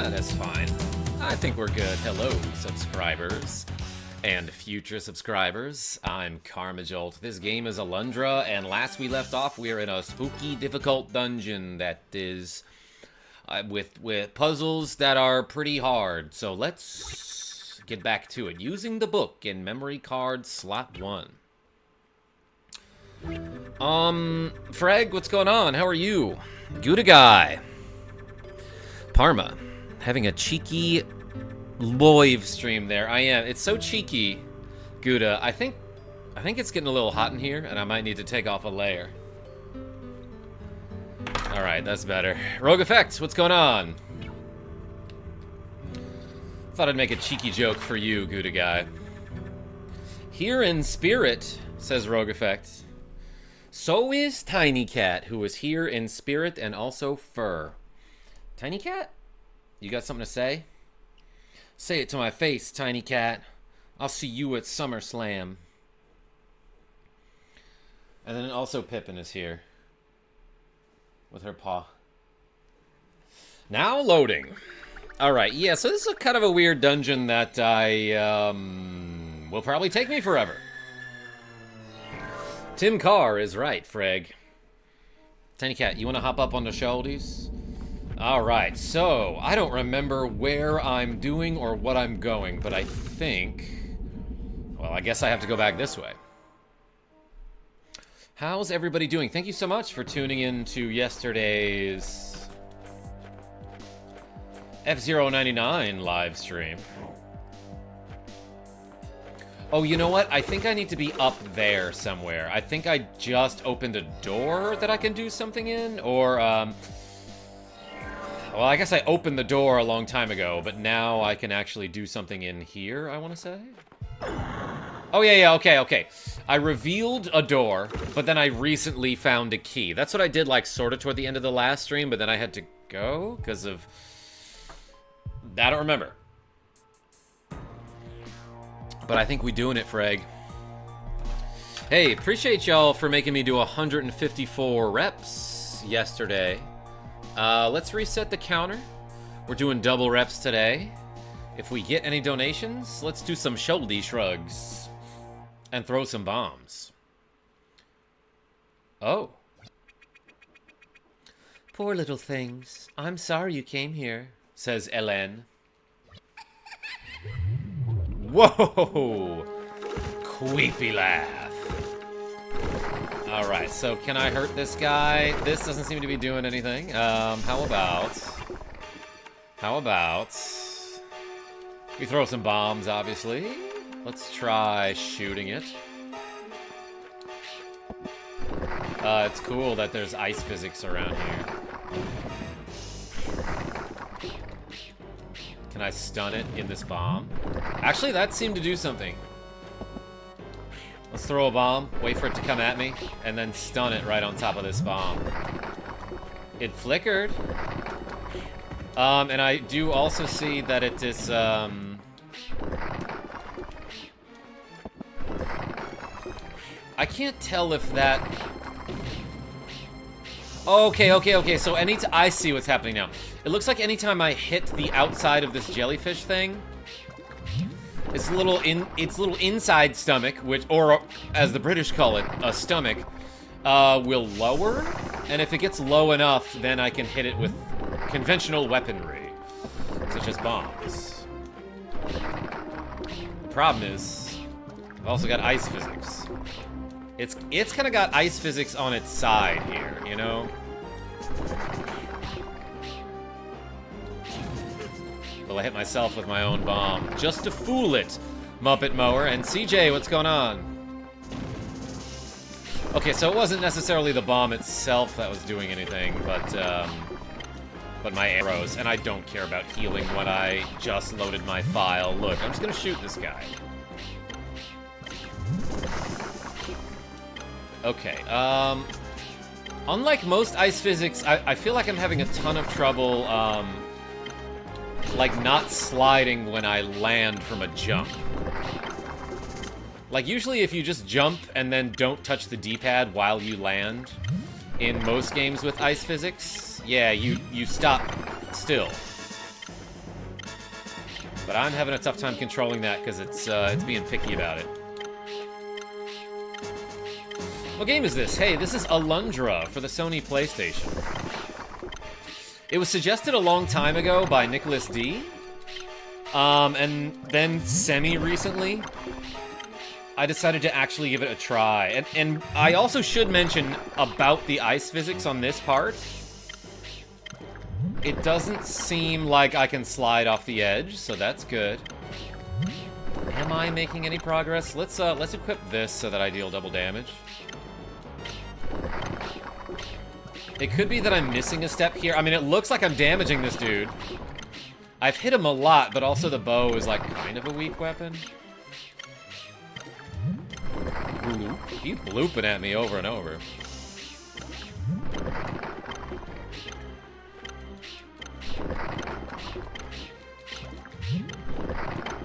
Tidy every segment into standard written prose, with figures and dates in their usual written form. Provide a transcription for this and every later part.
That's fine. I think we're good. Hello, subscribers and future subscribers. I'm KarmaJolt. This game is Alundra, and last we left off, we are in a spooky, difficult dungeon that is with puzzles that are pretty hard. So let's get back to it. Using the book in memory card slot 1. Freg, what's going on? How are you? Good guy. Parma, having a cheeky live stream there. I am. It's so cheeky, Gouda. I think it's getting a little hot in here, and I might need to take off a layer. All right, that's better. Rogue Effects, what's going on? Thought I'd make a cheeky joke for you, Gouda guy. Here in spirit, says Rogue Effects. So is Tiny Cat, who is here in spirit and also fur. Tiny Cat? You got something to say? Say it to my face, Tiny Cat. I'll see you at SummerSlam. And then also Pippin is here. With her paw. Now loading. Alright, yeah, so this is kind of a weird dungeon that will probably take me forever. Tim Carr is right, Freg. Tiny Cat, you want to hop up on the shoulders? Alright, so, I don't remember where I'm doing or what I'm going, but I think... Well, I guess I have to go back this way. How's everybody doing? Thank you so much for tuning in to yesterday's F099 live stream. Oh, you know what? I think I need to be up there somewhere. I think I just opened a door that I can do something in, or, well, I guess I opened the door a long time ago, but now I can actually do something in here, I want to say? Oh, yeah, okay. I revealed a door, but then I recently found a key. That's what I did, like, sort of toward the end of the last stream, but then I had to go because of... I don't remember. But I think we doing it, Freg. Hey, appreciate y'all for making me do 154 reps yesterday. Let's reset the counter. We're doing double reps today. If we get any donations, let's do some shoulder shrugs. And throw some bombs. Oh. Poor little things. I'm sorry you came here, says Ellen. Whoa! Creepy laugh. Alright, so can I hurt this guy? This doesn't seem to be doing anything. How about... We throw some bombs, obviously. Let's try shooting it. It's cool that there's ice physics around here. Can I stun it in this bomb? Actually, that seemed to do something. Let's throw a bomb, wait for it to come at me, and then stun it right on top of this bomb. It flickered. And I do also see that it is, I can't tell if that... Okay, so I see what's happening now. It looks like anytime I hit the outside of this jellyfish thing, its little inside stomach, which, or as the British call it, a stomach, will lower, and if it gets low enough, then I can hit it with conventional weaponry, such as bombs. The problem is, I've also got ice physics. It's kind of got ice physics on its side here, you know? Well, I hit myself with my own bomb, just to fool it, Muppet Mower. And CJ, what's going on? Okay, so it wasn't necessarily the bomb itself that was doing anything, but my arrows. And I don't care about healing when I just loaded my file. Look, I'm just gonna shoot this guy. Okay, unlike most ice physics, I feel like I'm having a ton of trouble, like, not sliding when I land from a jump. Like, usually if you just jump and then don't touch the D-pad while you land, in most games with ice physics, yeah, you stop still. But I'm having a tough time controlling that because it's being picky about it. What game is this? Hey, this is Alundra for the Sony PlayStation. It was suggested a long time ago by Nicklas D. And then semi-recently, I decided to actually give it a try. And I also should mention about the ice physics on this part. It doesn't seem like I can slide off the edge, so that's good. Am I making any progress? Let's equip this so that I deal double damage. It could be that I'm missing a step here. I mean, it looks like I'm damaging this dude. I've hit him a lot, but also the bow is like kind of a weak weapon. He's blooping at me over and over.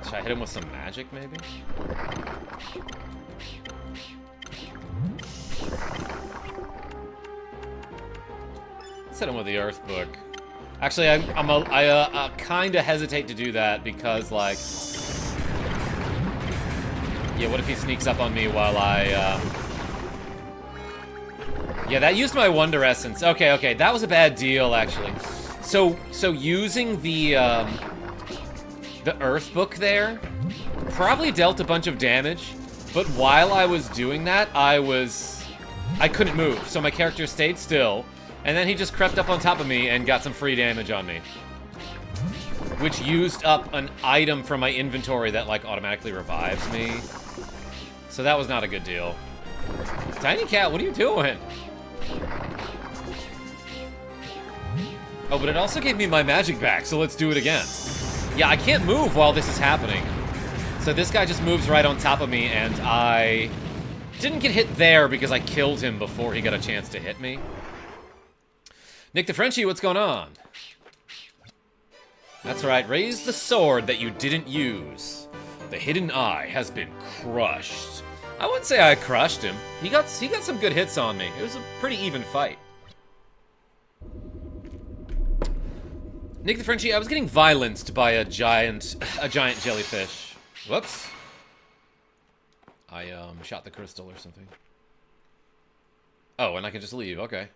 Should I hit him with some magic, maybe? Let's hit him with the Earth Book. Actually, I kind of hesitate to do that because, like... Yeah, what if he sneaks up on me while I, Yeah, that used my Wonder Essence. Okay, that was a bad deal, actually. So using the Earth Book there probably dealt a bunch of damage, but while I was doing that, I couldn't move, so my character stayed still, and then he just crept up on top of me and got some free damage on me. Which used up an item from my inventory that, like, automatically revives me. So that was not a good deal. Tiny Cat, what are you doing? Oh, but it also gave me my magic back, so let's do it again. Yeah, I can't move while this is happening. So this guy just moves right on top of me, and I didn't get hit there because I killed him before he got a chance to hit me. Nick the Frenchie, what's going on? That's right, raise the sword that you didn't use. The hidden eye has been crushed. I wouldn't say I crushed him. He got some good hits on me. It was a pretty even fight. Nick the Frenchie, I was getting violenced by a giant jellyfish. Whoops. I shot the crystal or something. Oh, and I can just leave. Okay.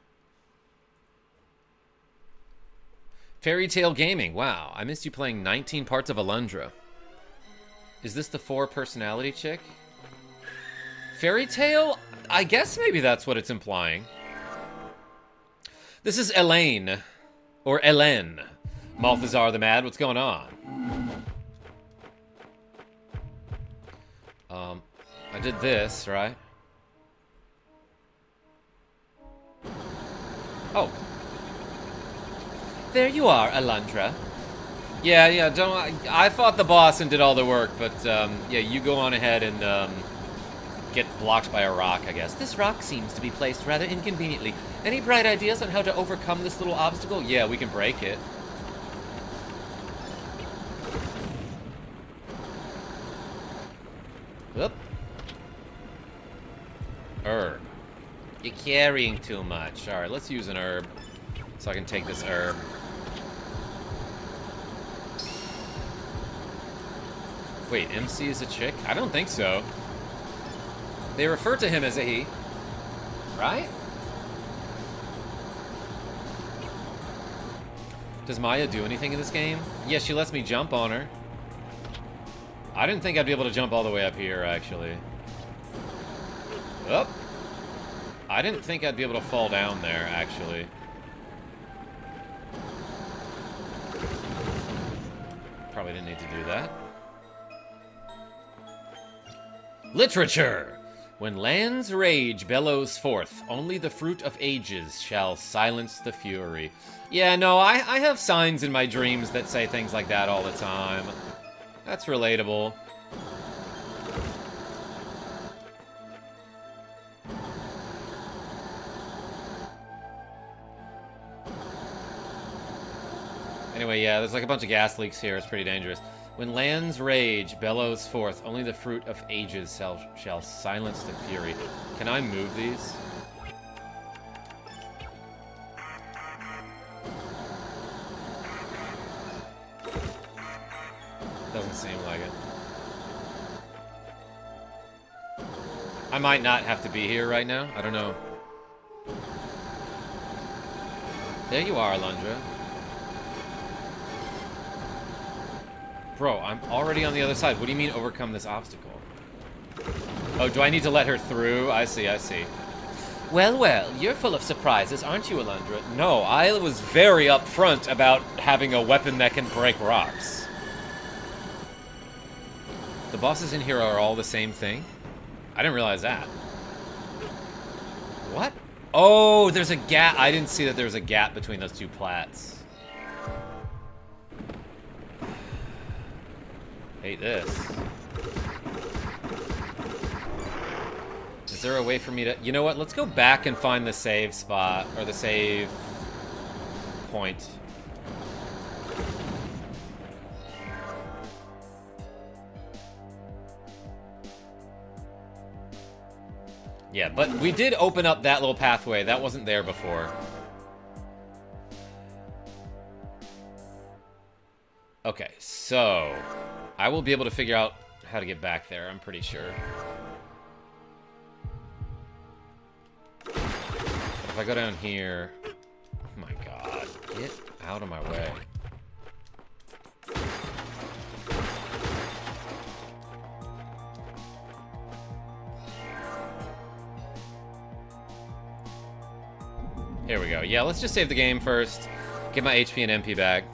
Fairy Tale Gaming. Wow, I missed you playing 19 parts of Alundra. Is this the 4-personality chick? Fairy Tale? I guess maybe that's what it's implying. This is Elaine. Or Elen. Malthazar the Mad, what's going on? I did this, right? Oh. There you are, Alundra. Yeah, I fought the boss and did all the work, but, yeah, you go on ahead and, get blocked by a rock, I guess. This rock seems to be placed rather inconveniently. Any bright ideas on how to overcome this little obstacle? Yeah, we can break it. Whoop. Herb. You're carrying too much. Alright, let's use an herb. So I can take this herb. Wait, MC is a chick? I don't think so. They refer to him as a he. Right? Does Maya do anything in this game? Yeah, she lets me jump on her. I didn't think I'd be able to jump all the way up here, actually. Oh. I didn't think I'd be able to fall down there, actually. Probably didn't need to do that. Literature! When land's rage bellows forth, only the fruit of ages shall silence the fury. Yeah, no, I have signs in my dreams that say things like that all the time. That's relatable. Anyway, yeah, there's like a bunch of gas leaks here. It's pretty dangerous. When land's rage bellows forth, only the fruit of ages shall silence the fury. Can I move these? The seem like it. I might not have to be here right now. I don't know. There you are, Alundra. Bro, I'm already on the other side. What do you mean overcome this obstacle? Oh, do I need to let her through? I see, I see. Well, well, you're full of surprises, aren't you, Alundra? No, I was very upfront about having a weapon that can break rocks. The bosses in here are all the same thing? I didn't realize that. What? Oh, there's a gap. I didn't see that there was a gap between those two plats. Hate this. Is there a way for me to... You know what? Let's go back and find the save spot, or the save point. Yeah, but we did open up that little pathway. That wasn't there before. Okay, so... I will be able to figure out how to get back there, I'm pretty sure. If I go down here... Oh my god. Get out of my way. Here we go. Yeah, let's just save the game first. Get my HP and MP back.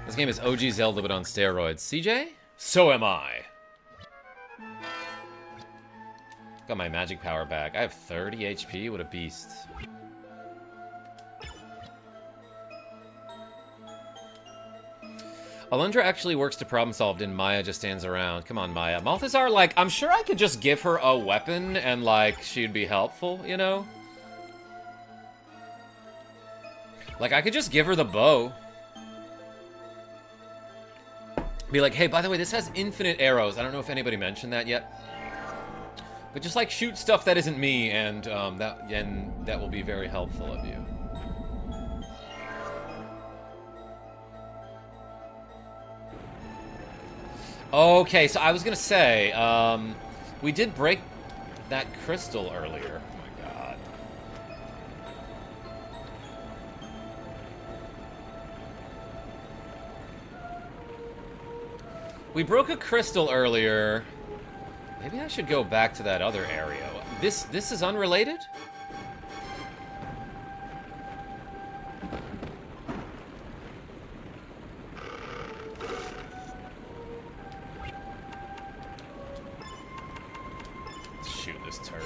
This game is OG Zelda, but on steroids. CJ? So am I. Got my magic power back. I have 30 HP. What a beast. Alundra actually works to problem solve, and Maya just stands around. Come on, Maya. Malthazar, like, I'm sure I could just give her a weapon and, like, she'd be helpful, you know? Like, I could just give her the bow. Be like, hey, by the way, this has infinite arrows. I don't know if anybody mentioned that yet. But just, like, shoot stuff that isn't me, and that will be very helpful of you. Okay, so I was gonna say, we did break that crystal earlier. Oh my god. We broke a crystal earlier. Maybe I should go back to that other area. This is unrelated? Shoot this turd.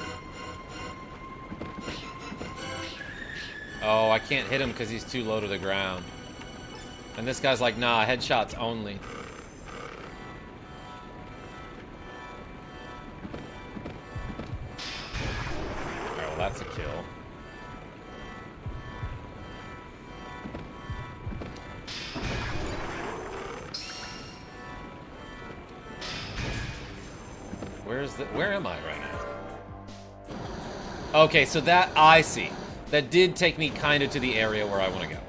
Oh, I can't hit him because he's too low to the ground. And this guy's like, nah, headshots only. That's a kill. Where am I right now? Okay, so that, I see. That did take me kind of to the area where I want to go.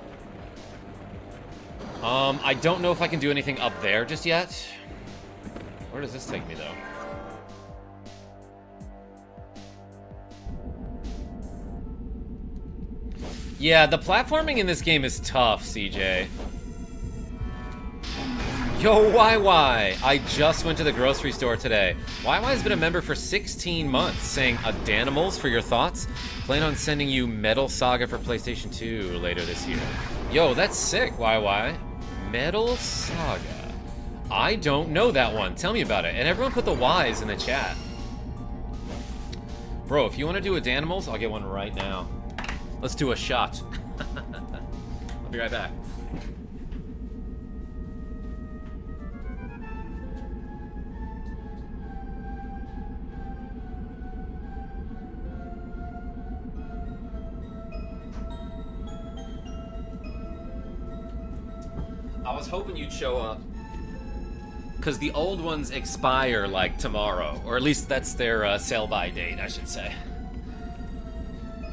I don't know if I can do anything up there just yet. Where does this take me, though? Yeah, the platforming in this game is tough, CJ. Yo, YY! I just went to the grocery store today. YY has been a member for 16 months, saying, Adanimals for your thoughts. Plan on sending you Metal Saga for PlayStation 2 later this year. Yo, that's sick, YY. Metal Saga. I don't know that one. Tell me about it. And everyone put the Y's in the chat. Bro, if you want to do Adanimals, I'll get one right now. Let's do a shot. I'll be right back. I was hoping you'd show up. Because the old ones expire, like, tomorrow. Or at least that's their sell-by date, I should say.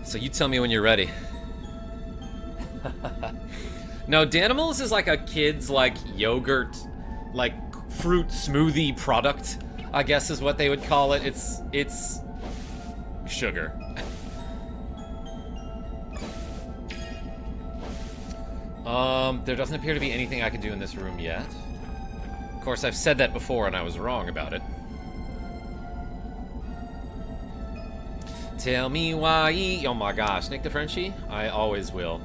So you tell me when you're ready. No, Danimals is like a kid's, like, yogurt, like, fruit smoothie product, I guess is what they would call it. It's sugar. There doesn't appear to be anything I can do in this room yet. Of course, I've said that before and I was wrong about it. Tell me why. Oh my gosh, Nick the Frenchie? I always will.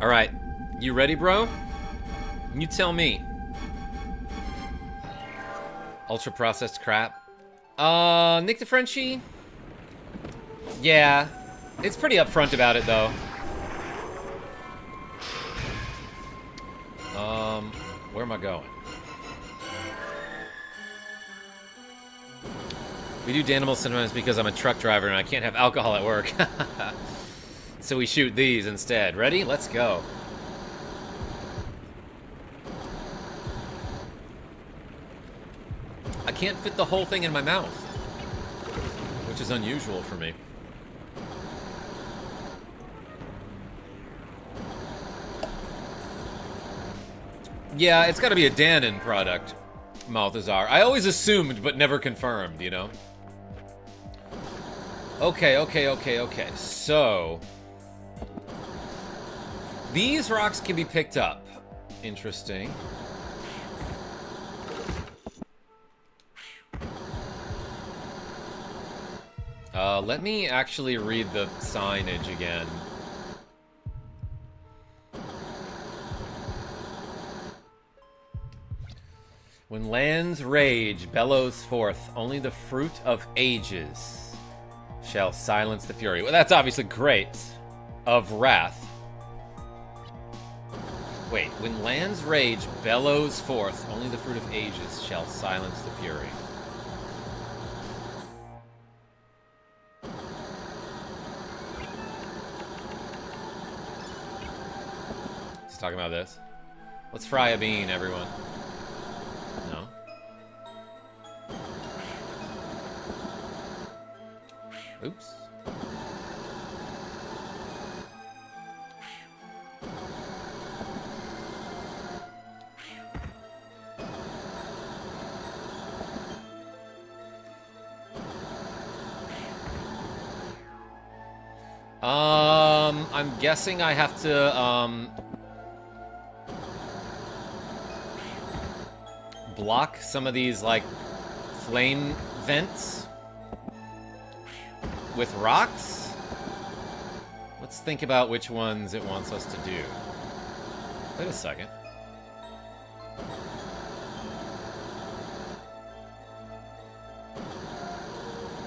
Alright, you ready, bro? You tell me. Ultra processed crap. Nick the Frenchie? Yeah, it's pretty upfront about it, though. Where am I going? We do Danimal sometimes because I'm a truck driver and I can't have alcohol at work. So we shoot these instead. Ready? Let's go. I can't fit the whole thing in my mouth, which is unusual for me. Yeah, it's gotta be a Danon product, Malthazar. I always assumed, but never confirmed, you know? Okay. So... these rocks can be picked up. Interesting. Let me actually read the signage again. When land's rage bellows forth, only the fruit of ages shall silence the fury. Well, that's obviously great. Of wrath. Wait, when land's rage bellows forth, only the fruit of ages shall silence the fury. He's talking about this. Let's fry a bean, everyone. No. Oops. I'm guessing I have to, block some of these, like, flame vents with rocks? Let's think about which ones it wants us to do. Wait a second.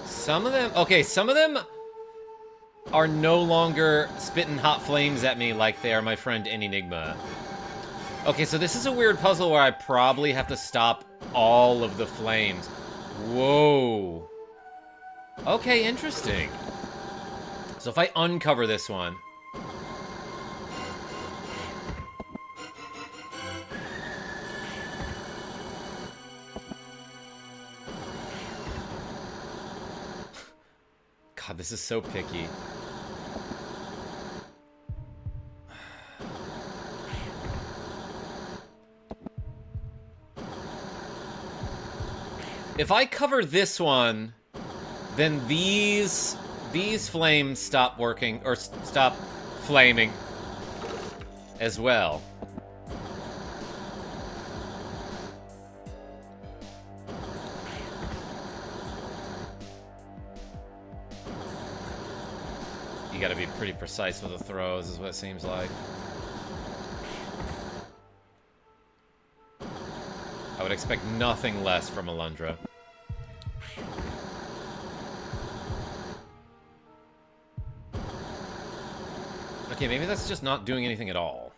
Some of them... okay, some of them are no longer spitting hot flames at me like they are my friend Enigma. Okay, so this is a weird puzzle where I probably have to stop all of the flames. Whoa. Okay, interesting. So if I uncover this one... God, this is so picky. If I cover this one, then these flames stop working, or stop flaming as well. You gotta be pretty precise with the throws, is what it seems like. I would expect nothing less from Alundra. Okay, maybe that's just not doing anything at all.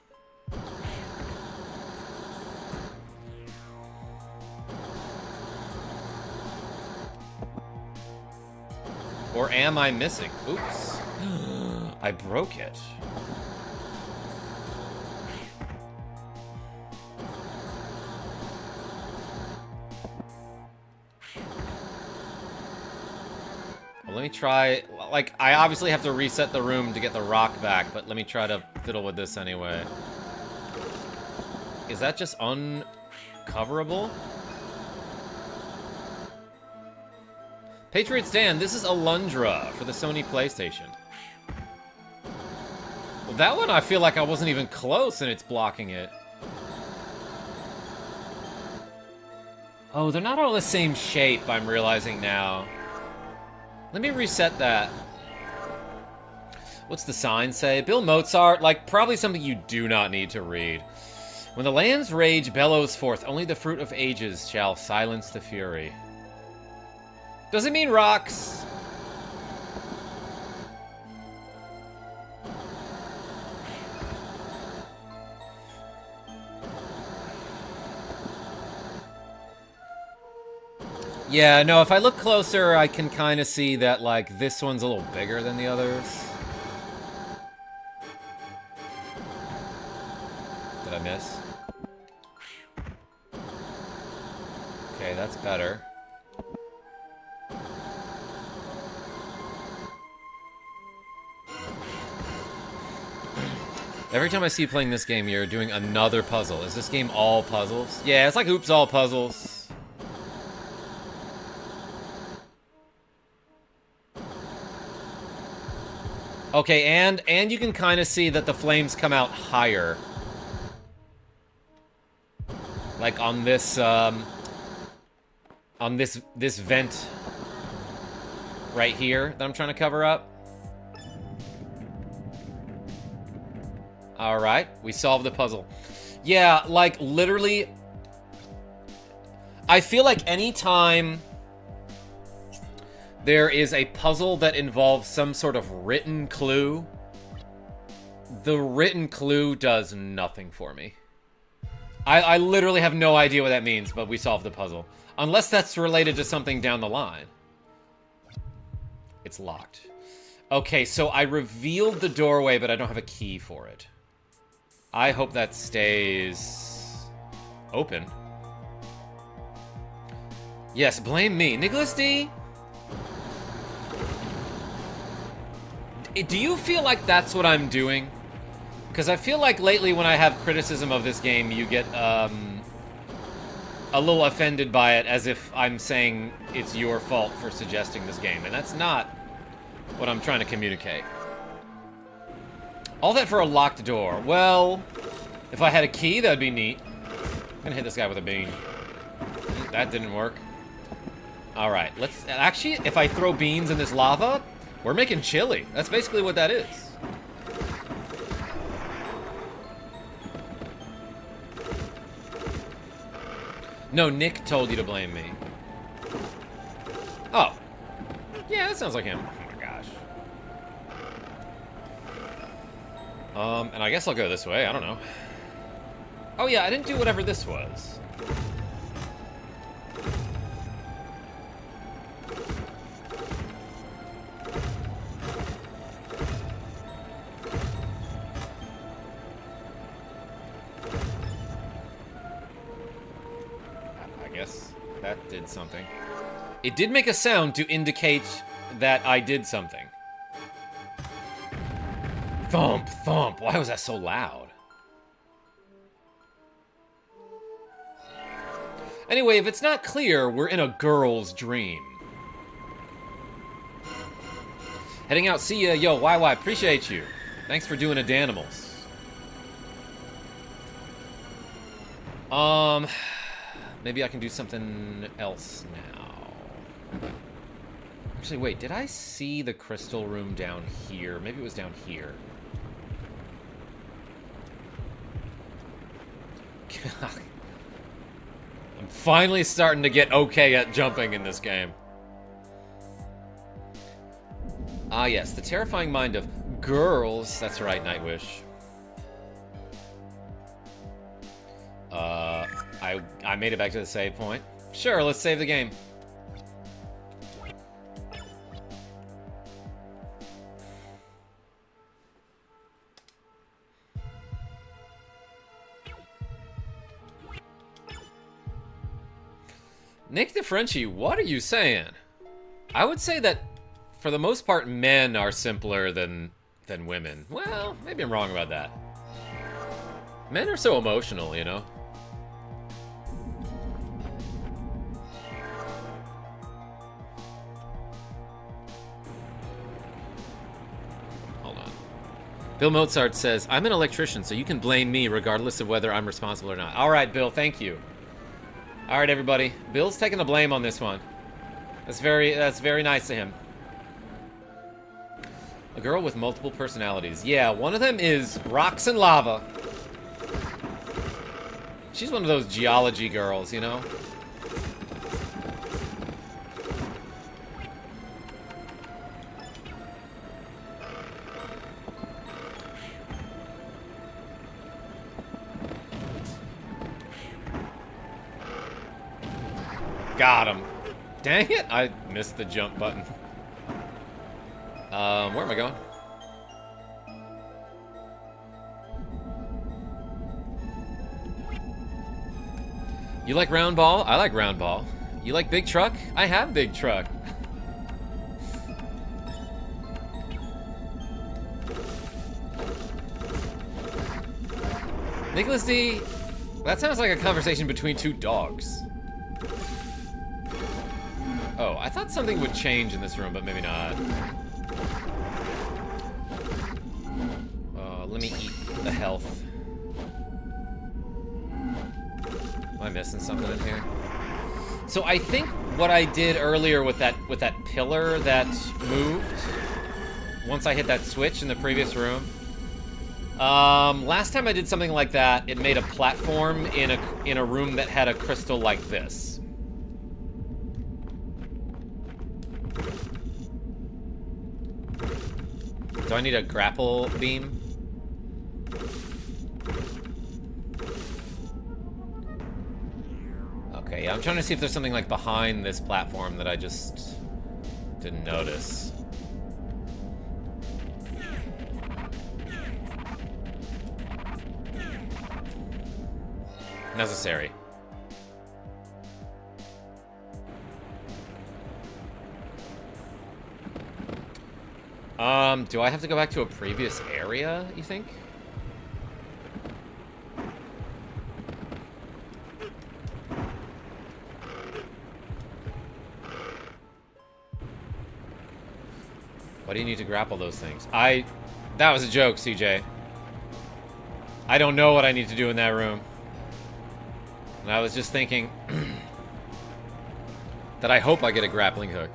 Or am I missing? Oops. I broke it. Well, let me try... like, I obviously have to reset the room to get the rock back, but let me try to fiddle with this anyway. Is that just uncoverable? Patriot Stan, this is Alundra for the Sony PlayStation. Well, that one I feel like I wasn't even close and it's blocking it. Oh, they're not all the same shape, I'm realizing now. Let me reset that. What's the sign say? Bill Mozart, like, probably something you do not need to read. When the land's rage bellows forth, only the fruit of ages shall silence the fury. Does it mean rocks? Yeah, no, if I look closer, I can kind of see that, like, this one's a little bigger than the others. Did I miss? Okay, that's better. Every time I see you playing this game, you're doing another puzzle. Is this game all puzzles? Yeah, it's like Oops All Puzzles. Okay, and you can kind of see that the flames come out higher. Like on this vent right here that I'm trying to cover up. All right, we solved the puzzle. Yeah, like literally, I feel like anytime there is a puzzle that involves some sort of written clue, the written clue does nothing for me. I literally have no idea what that means, but we solved the puzzle. Unless that's related to something down the line. It's locked. Okay, so I revealed the doorway, but I don't have a key for it. I hope that stays open. Yes, blame me. Nicklas D? Do you feel like that's what I'm doing? Because I feel like lately when I have criticism of this game, you get a little offended by it as if I'm saying it's your fault for suggesting this game. And that's not what I'm trying to communicate. All that for a locked door. Well, if I had a key, that'd be neat. I'm gonna hit this guy with a bean. That didn't work. Alright, let's... Actually, if I throw beans in this lava, we're making chili. That's basically what that is. No, Nick told you to blame me. Oh. Yeah, that sounds like him. Oh my gosh. And I guess I'll go this way. I don't know. Oh yeah, I didn't do whatever this was. I guess that did something. It did make a sound to indicate that I did something. Thump, thump. Why was that so loud? Anyway, if it's not clear, we're in a girl's dream. Heading out, see ya. Yo, YY, appreciate you. Thanks for doing a Danimals. Maybe I can do something else now. Actually, wait, did I see the crystal room down here? Maybe it was down here. I'm finally starting to get okay at jumping in this game. Ah, yes, the terrifying mind of girls. That's right, Nightwish. I made it back to the save point. Sure, let's save the game. Nick the Frenchie, what are you saying? I would say that for the most part, men are simpler than women. Well, maybe I'm wrong about that. Men are so emotional, you know? Hold on. Bill Mozart says, I'm an electrician, so you can blame me regardless of whether I'm responsible or not. All right, Bill, thank you. All right, everybody. Bill's taking the blame on this one. That's very nice of him. A girl with multiple personalities. Yeah, one of them is rocks and lava. She's one of those geology girls, you know? Got him. Dang it, I missed the jump button. Where am I going? You like round ball? I like round ball. You like big truck? I have big truck. Nicklas D, that sounds like a conversation between two dogs. Oh, I thought something would change in this room, but maybe not. Let me eat the health. Am I missing something in here? So I think what I did earlier with that pillar that moved once I hit that switch in the previous room. Last time I did something like that, it made a platform in a room that had a crystal like this. Do I need a grapple beam? Okay, yeah, I'm trying to see if there's something like behind this platform that I just didn't notice. Necessary. Do I have to go back to a previous area, you think? Why do you need to grapple those things? That was a joke, CJ. I don't know what I need to do in that room. And I was just thinking that I hope I get a grappling hook.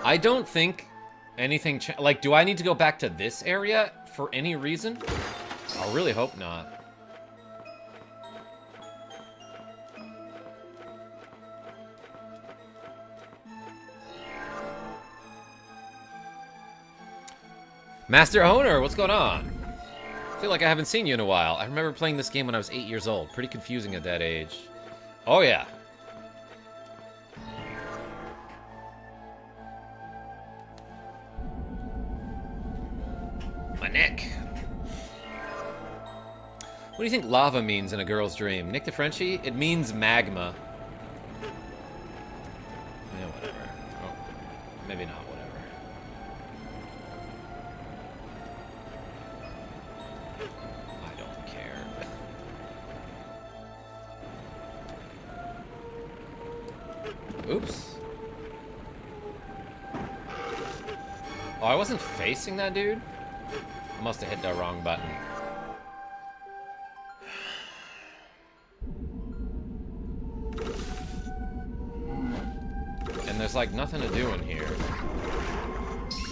I don't think anything like, do I need to go back to this area for any reason? I really hope not. Master Owner, what's going on? I feel like I haven't seen you in a while. I remember playing this game when I was 8 years old. Pretty confusing at that age. Oh, yeah. My neck. What do you think lava means in a girl's dream? Nick the Frenchie? It means magma. Yeah, whatever. Oh, maybe not, whatever. I don't care. Oops. Oh, I wasn't facing that dude? I must have hit the wrong button. And there's like nothing to do in here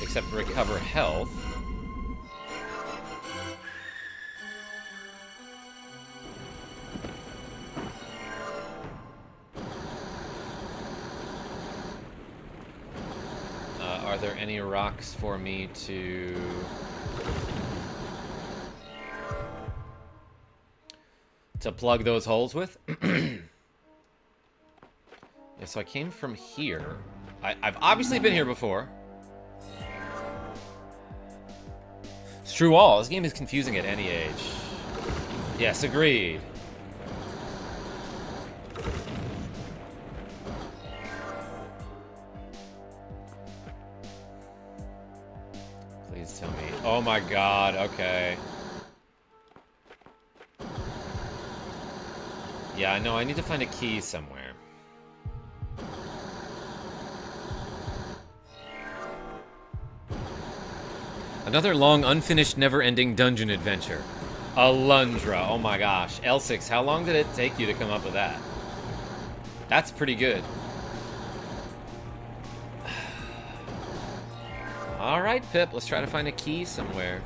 except recover health. Are there any rocks for me to... plug those holes with? Yeah, so I came from here. I've obviously been here before. It's true all. This game is confusing at any age. Yes, agreed. Please tell me. Oh my god, okay. Yeah, I know, I need to find a key somewhere. Another long, unfinished, never-ending dungeon adventure. Alundra, oh my gosh. L6, how long did it take you to come up with that? That's pretty good. Alright, Pip, let's try to find a key somewhere.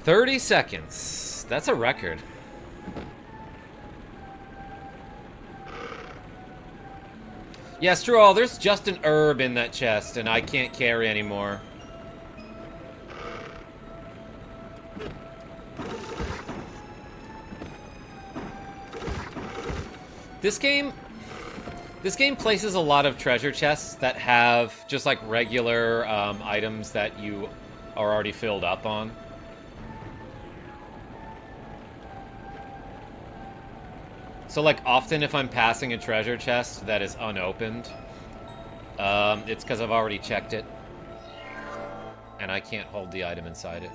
"30 seconds. That's a record. Yeah, Straw, there's just an herb in that chest, and I can't carry anymore. This game places a lot of treasure chests that have just like regular items that you are already filled up on. So, like, often if I'm passing a treasure chest that is unopened, it's because I've already checked it. And I can't hold the item inside it.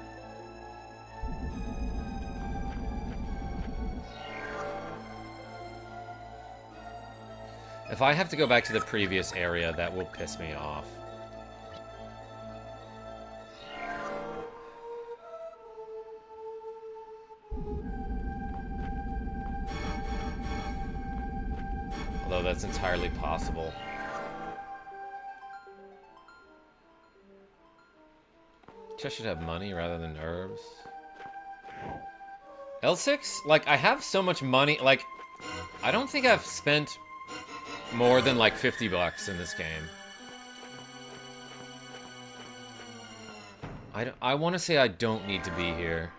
If I have to go back to the previous area, that will piss me off. Although that's entirely possible. Chest should have money rather than herbs. L6? Like, I have so much money. Like, I don't think I've spent more than like 50 bucks in this game. I want to say I don't need to be here.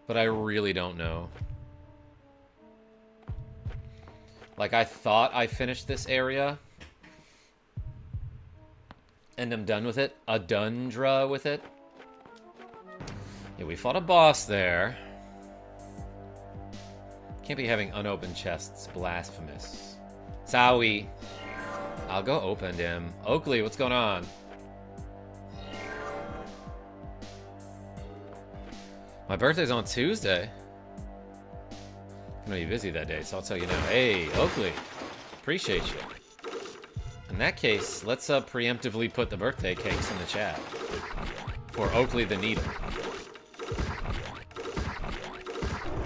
But I really don't know. Like, I thought I finished this area. And I'm done with it. Alundra with it. Yeah, we fought a boss there. Can't be having unopened chests. Blasphemous. Zowie. I'll go open him. Oakley, what's going on? My birthday's on Tuesday. I'm gonna be busy that day, so I'll tell you now. Hey, Oakley. Appreciate you. In that case, let's preemptively put the birthday cakes in the chat. For Oakley the Needle.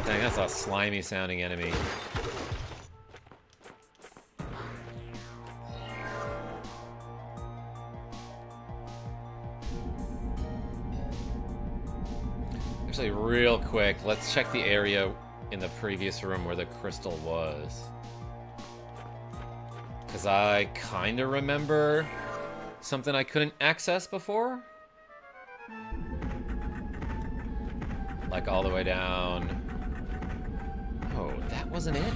Dang, that's a slimy sounding enemy. Actually, real quick, let's check the area in the previous room where the crystal was. Because I kind of remember something I couldn't access before. Like all the way down. Oh, that wasn't it?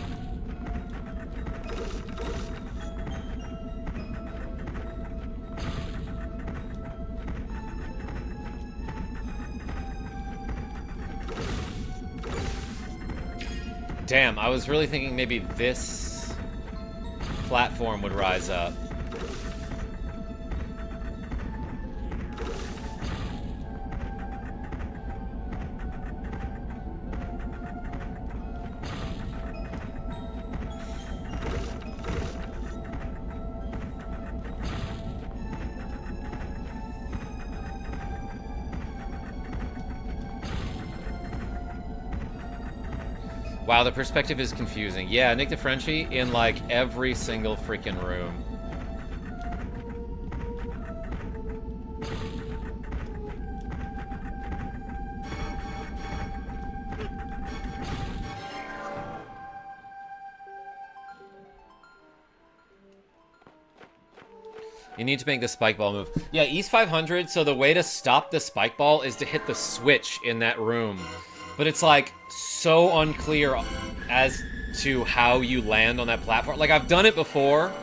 Damn, I was really thinking maybe this platform would rise up. Wow, the perspective is confusing. Yeah, Nick the Frenchie in like every single freaking room. You need to make the spike ball move. Yeah, East 500, so the way to stop the spike ball is to hit the switch in that room. But it's like so unclear as to how you land on that platform. Like, I've done it before,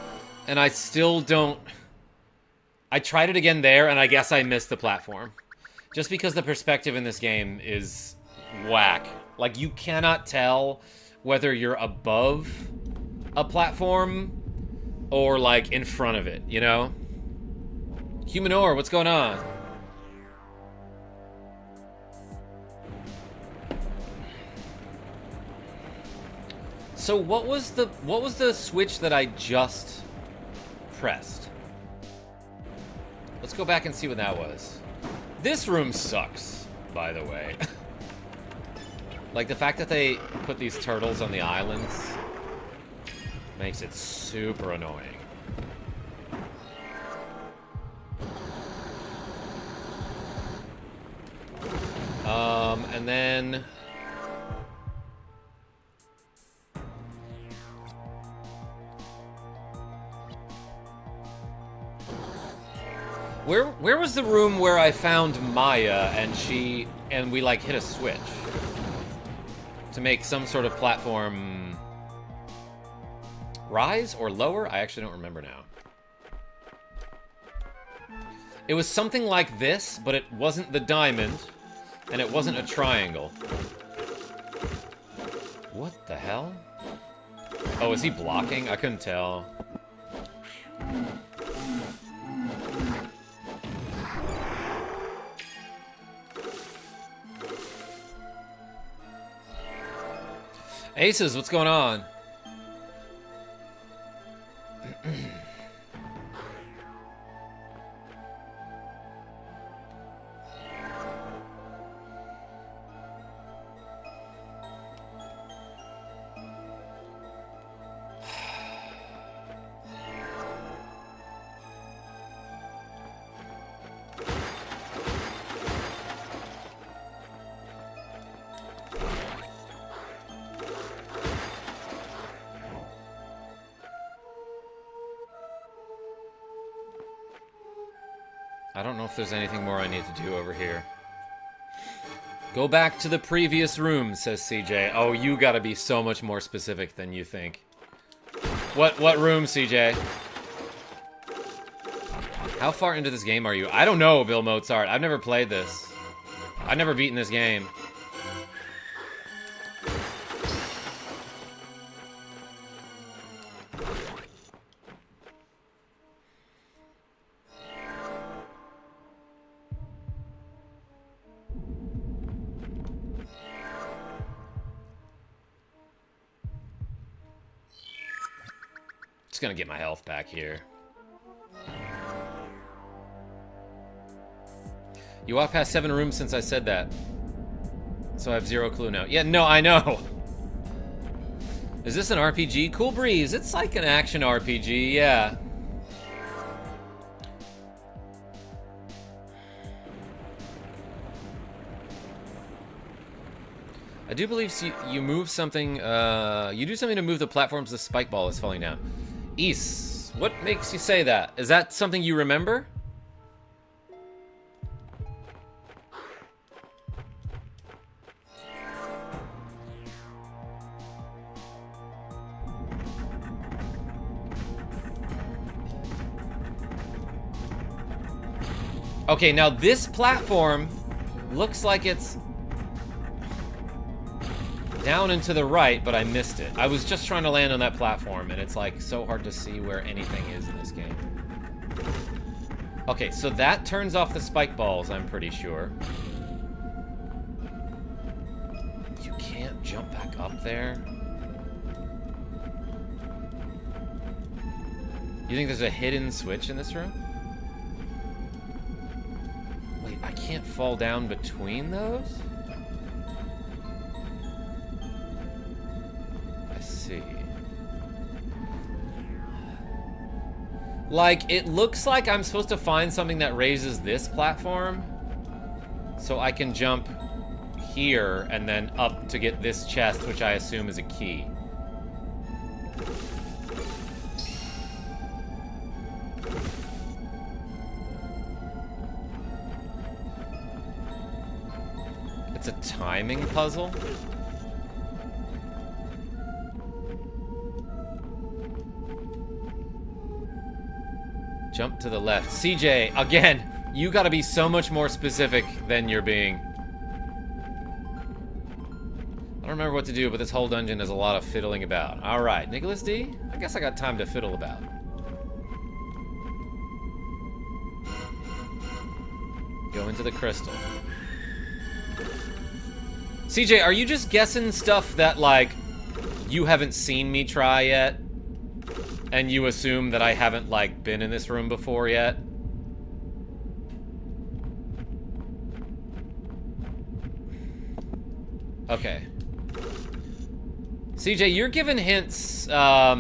and I still don't I tried it again there, and I guess I missed the platform. Just because the perspective in this game is whack. Like, you cannot tell whether you're above a platform or, like, in front of it, you know? Humanor, what's going on? So what was the switch that I just pressed? Let's go back and see what that was. This room sucks, by the way. Like, the fact that they put these turtles on the islands makes it super annoying. And then... Where was the room where I found Maya and we like hit a switch to make some sort of platform rise or lower? I actually don't remember now. It was something like this, but it wasn't the diamond and it wasn't a triangle. What the hell? Oh, is he blocking? I couldn't tell. Aces, what's going on? I don't know if there's anything more I need to do over here. Go back to the previous room, says CJ. Oh, you gotta be so much more specific than you think. What room, CJ? How far into this game are you? I don't know, Bill Mozart. I've never played this. I've never beaten this game. Just gonna get my health back here. You walked past 7 rooms since I said that. So I have 0 clue now. Yeah, no, I know. Is this an RPG? Cool Breeze. It's like an action RPG, yeah. I do believe you move something, you do something to move the platforms the spike ball is falling down. East, what makes you say that? Is that something you remember? Okay, now this platform looks like it's down and to the right, but I missed it. I was just trying to land on that platform, and it's like so hard to see where anything is in this game. Okay, so that turns off the spike balls, I'm pretty sure. You can't jump back up there? You think there's a hidden switch in this room? Wait, I can't fall down between those? See. Like, it looks like I'm supposed to find something that raises this platform so I can jump here and then up to get this chest, which I assume is a key. It's a timing puzzle? Jump to the left. CJ, again, you gotta be so much more specific than you're being. I don't remember what to do, but this whole dungeon is a lot of fiddling about. Alright, Nicklas D? I guess I got time to fiddle about. Go into the crystal. CJ, are you just guessing stuff that, like, you haven't seen me try yet? And you assume that I haven't, like, been in this room before yet? Okay. CJ, you're giving hints, I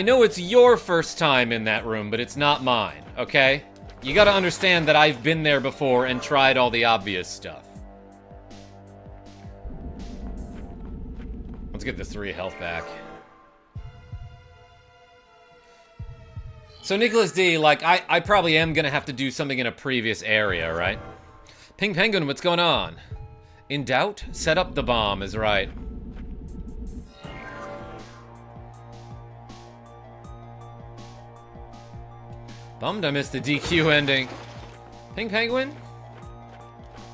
know it's your first time in that room, but it's not mine, okay? You gotta understand that I've been there before and tried all the obvious stuff. Let's get the 3 health back. So Nicklas D, like, I probably am gonna have to do something in a previous area, right? Pink Penguin, what's going on? In doubt? Set up the bomb is right. Bummed I missed the DQ ending. Pink Penguin?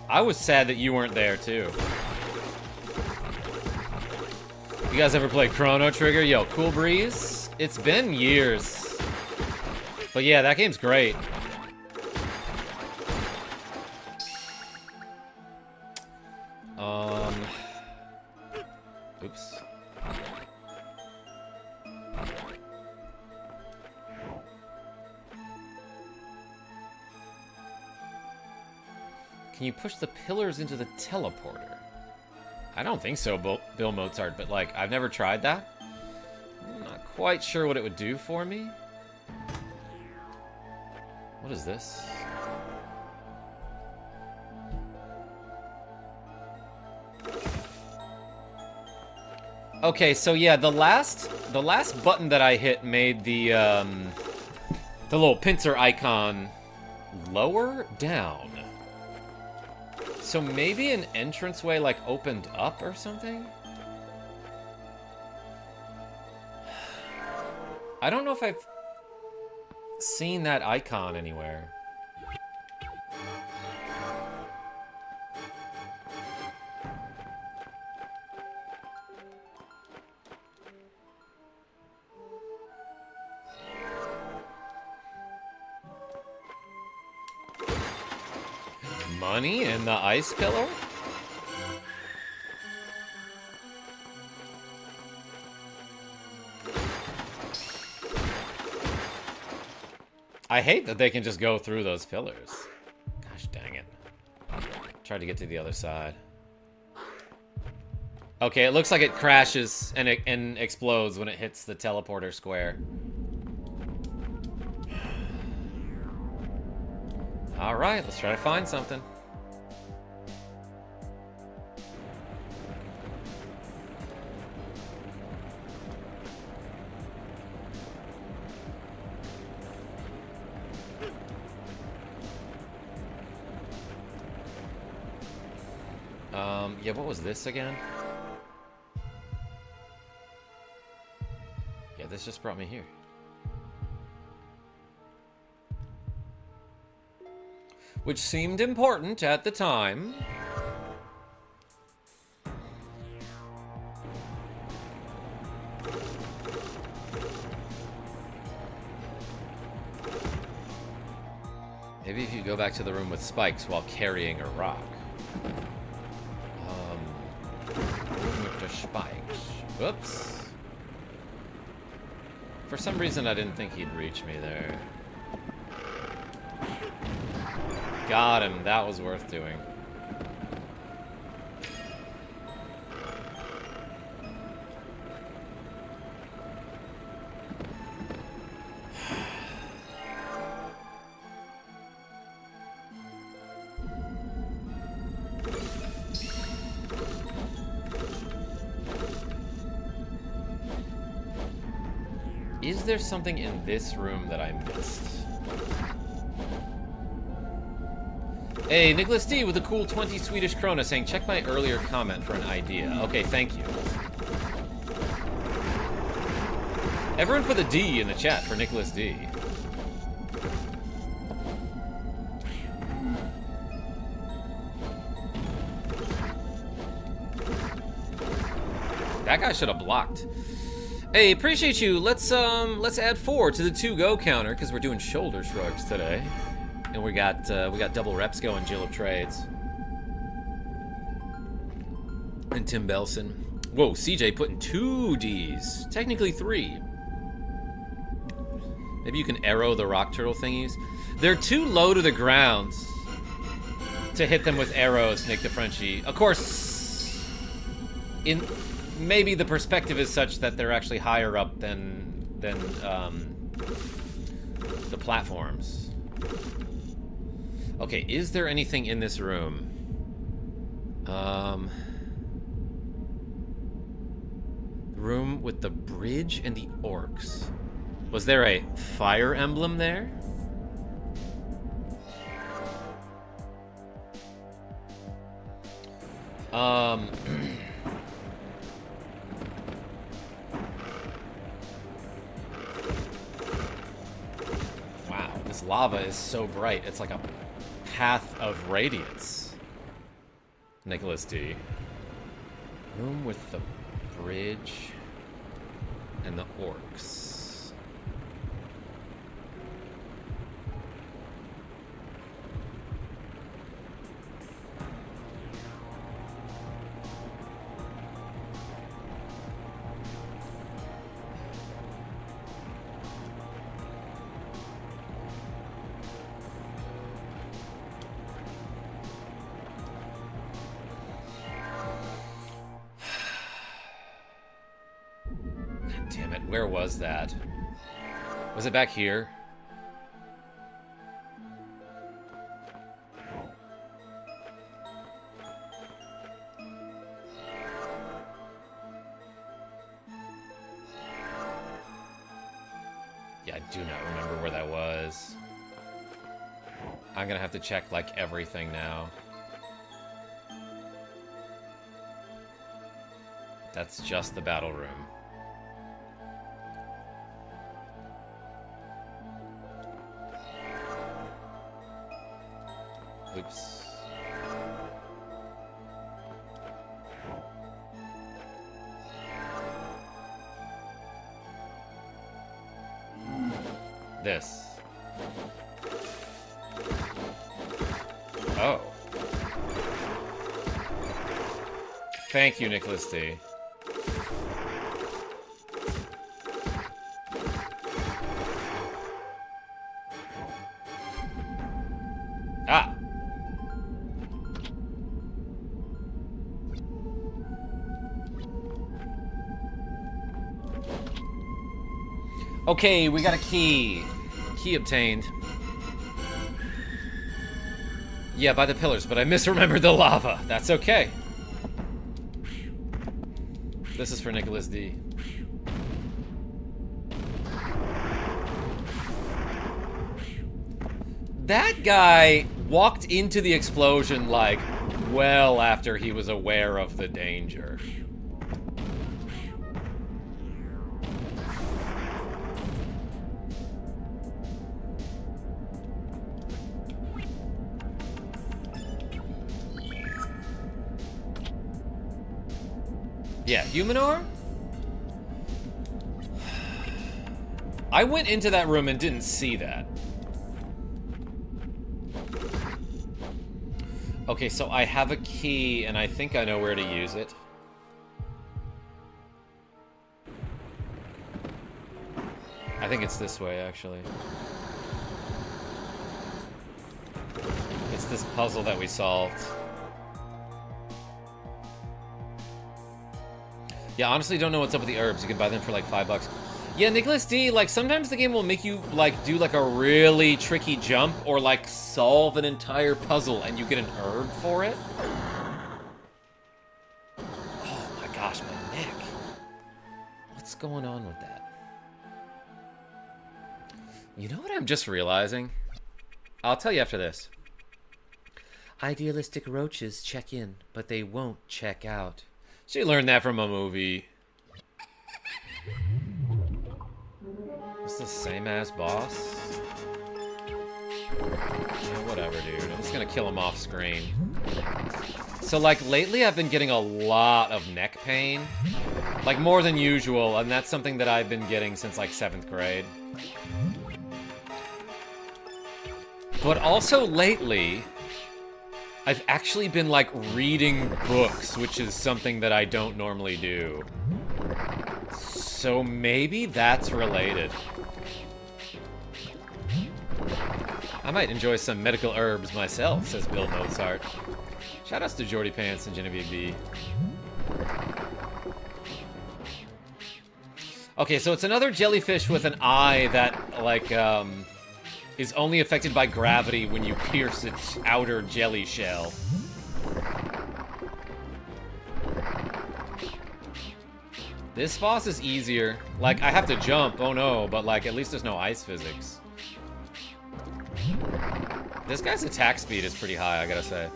I was sad that you weren't there, too. You guys ever play Chrono Trigger? Yo, Cool Breeze? It's been years. But yeah, that game's great. Oops. Can you push the pillars into the teleporter? I don't think so, Bill Mozart, but, like, I've never tried that. I'm not quite sure what it would do for me. What is this? Okay, so yeah, the last button that I hit made the little pincer icon lower down. So maybe an entranceway, like, opened up or something? I don't know if I've seen that icon anywhere. Money in the ice pillar? I hate that they can just go through those pillars. Gosh dang it. Tried to get to the other side. Okay, it looks like it crashes and explodes when it hits the teleporter square. Alright, let's try to find something. Yeah, what was this again? Yeah, this just brought me here. Which seemed important at the time. Maybe if you go back to the room with spikes while carrying a rock. With the spikes. Whoops. For some reason, I didn't think he'd reach me there. Got him. That was worth doing. Is there something in this room that I missed? Hey, Nicklas D with a cool 20 Swedish krona saying, check my earlier comment for an idea. Okay, thank you. Everyone put a D in the chat for Nicklas D. That guy should have blocked. Hey, appreciate you. Let's add 4 to the 2-go counter because we're doing shoulder shrugs today, and we got double reps going. Jill of Trades and Tim Belson. Whoa, CJ putting 2 Ds, technically 3. Maybe you can arrow the rock turtle thingies. They're too low to the ground to hit them with arrows, Nick the Frenchie. Of course, maybe the perspective is such that they're actually higher up than the platforms. Okay, is there anything in this room? Room with the bridge and the orcs. Was there a fire emblem there? Wow, this lava is so bright. It's like a path of radiance. Nicklas D. Room with the bridge and the orcs. Damn it, where was that? Was it back here? Yeah, I do not remember where that was. I'm gonna have to check, like, everything now. That's just the battle room. Oops. This. Oh. Thank you, Nicklas D. Ah. Okay, we got a key. Key obtained. Yeah, by the pillars, but I misremembered the lava. That's okay. This is for Nicklas D. That guy walked into the explosion, like, well after he was aware of the danger. Yeah, Humanor? I went into that room and didn't see that. Okay, so I have a key, and I think I know where to use it. I think it's this way, actually. It's this puzzle that we solved. Yeah, honestly, don't know what's up with the herbs. You can buy them for like $5. Yeah, Nicklas D, like, sometimes the game will make you, like, do, like, a really tricky jump or, like, solve an entire puzzle and you get an herb for it. Oh, my gosh, my neck. What's going on with that? You know what I'm just realizing? I'll tell you after this. Idealistic roaches check in, but they won't check out. She learned that from a movie. It's the same ass boss. Yeah, whatever, dude. I'm just gonna kill him off screen. So, like, lately I've been getting a lot of neck pain. Like, more than usual, and that's something that I've been getting since, like, 7th grade. But also, lately, I've actually been, like, reading books, which is something that I don't normally do. So maybe that's related. I might enjoy some medical herbs myself, says Bill Mozart. Shoutouts to Jordy Pants and Genevieve B. Okay, so it's another jellyfish with an eye that, like, is only affected by gravity when you pierce its outer jelly shell. This boss is easier. Like, I have to jump, oh no, but, like, at least there's no ice physics. This guy's attack speed is pretty high, I gotta say.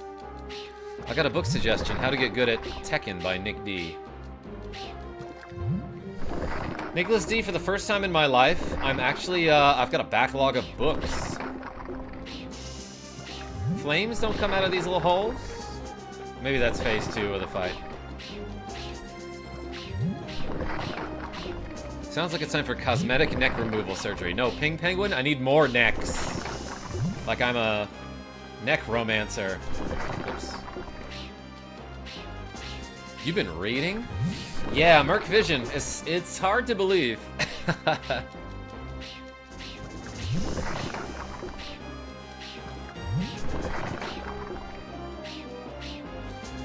I got a book suggestion, How to Get Good at Tekken by Nick D. Nicklas D, for the first time in my life, I'm actually, I've got a backlog of books. Flames don't come out of these little holes? Maybe that's phase 2 of the fight. Sounds like it's time for cosmetic neck removal surgery. No, Ping Penguin, I need more necks. Like I'm a neck romancer. Oops. You've been reading? Yeah, Merc Vision. It's hard to believe.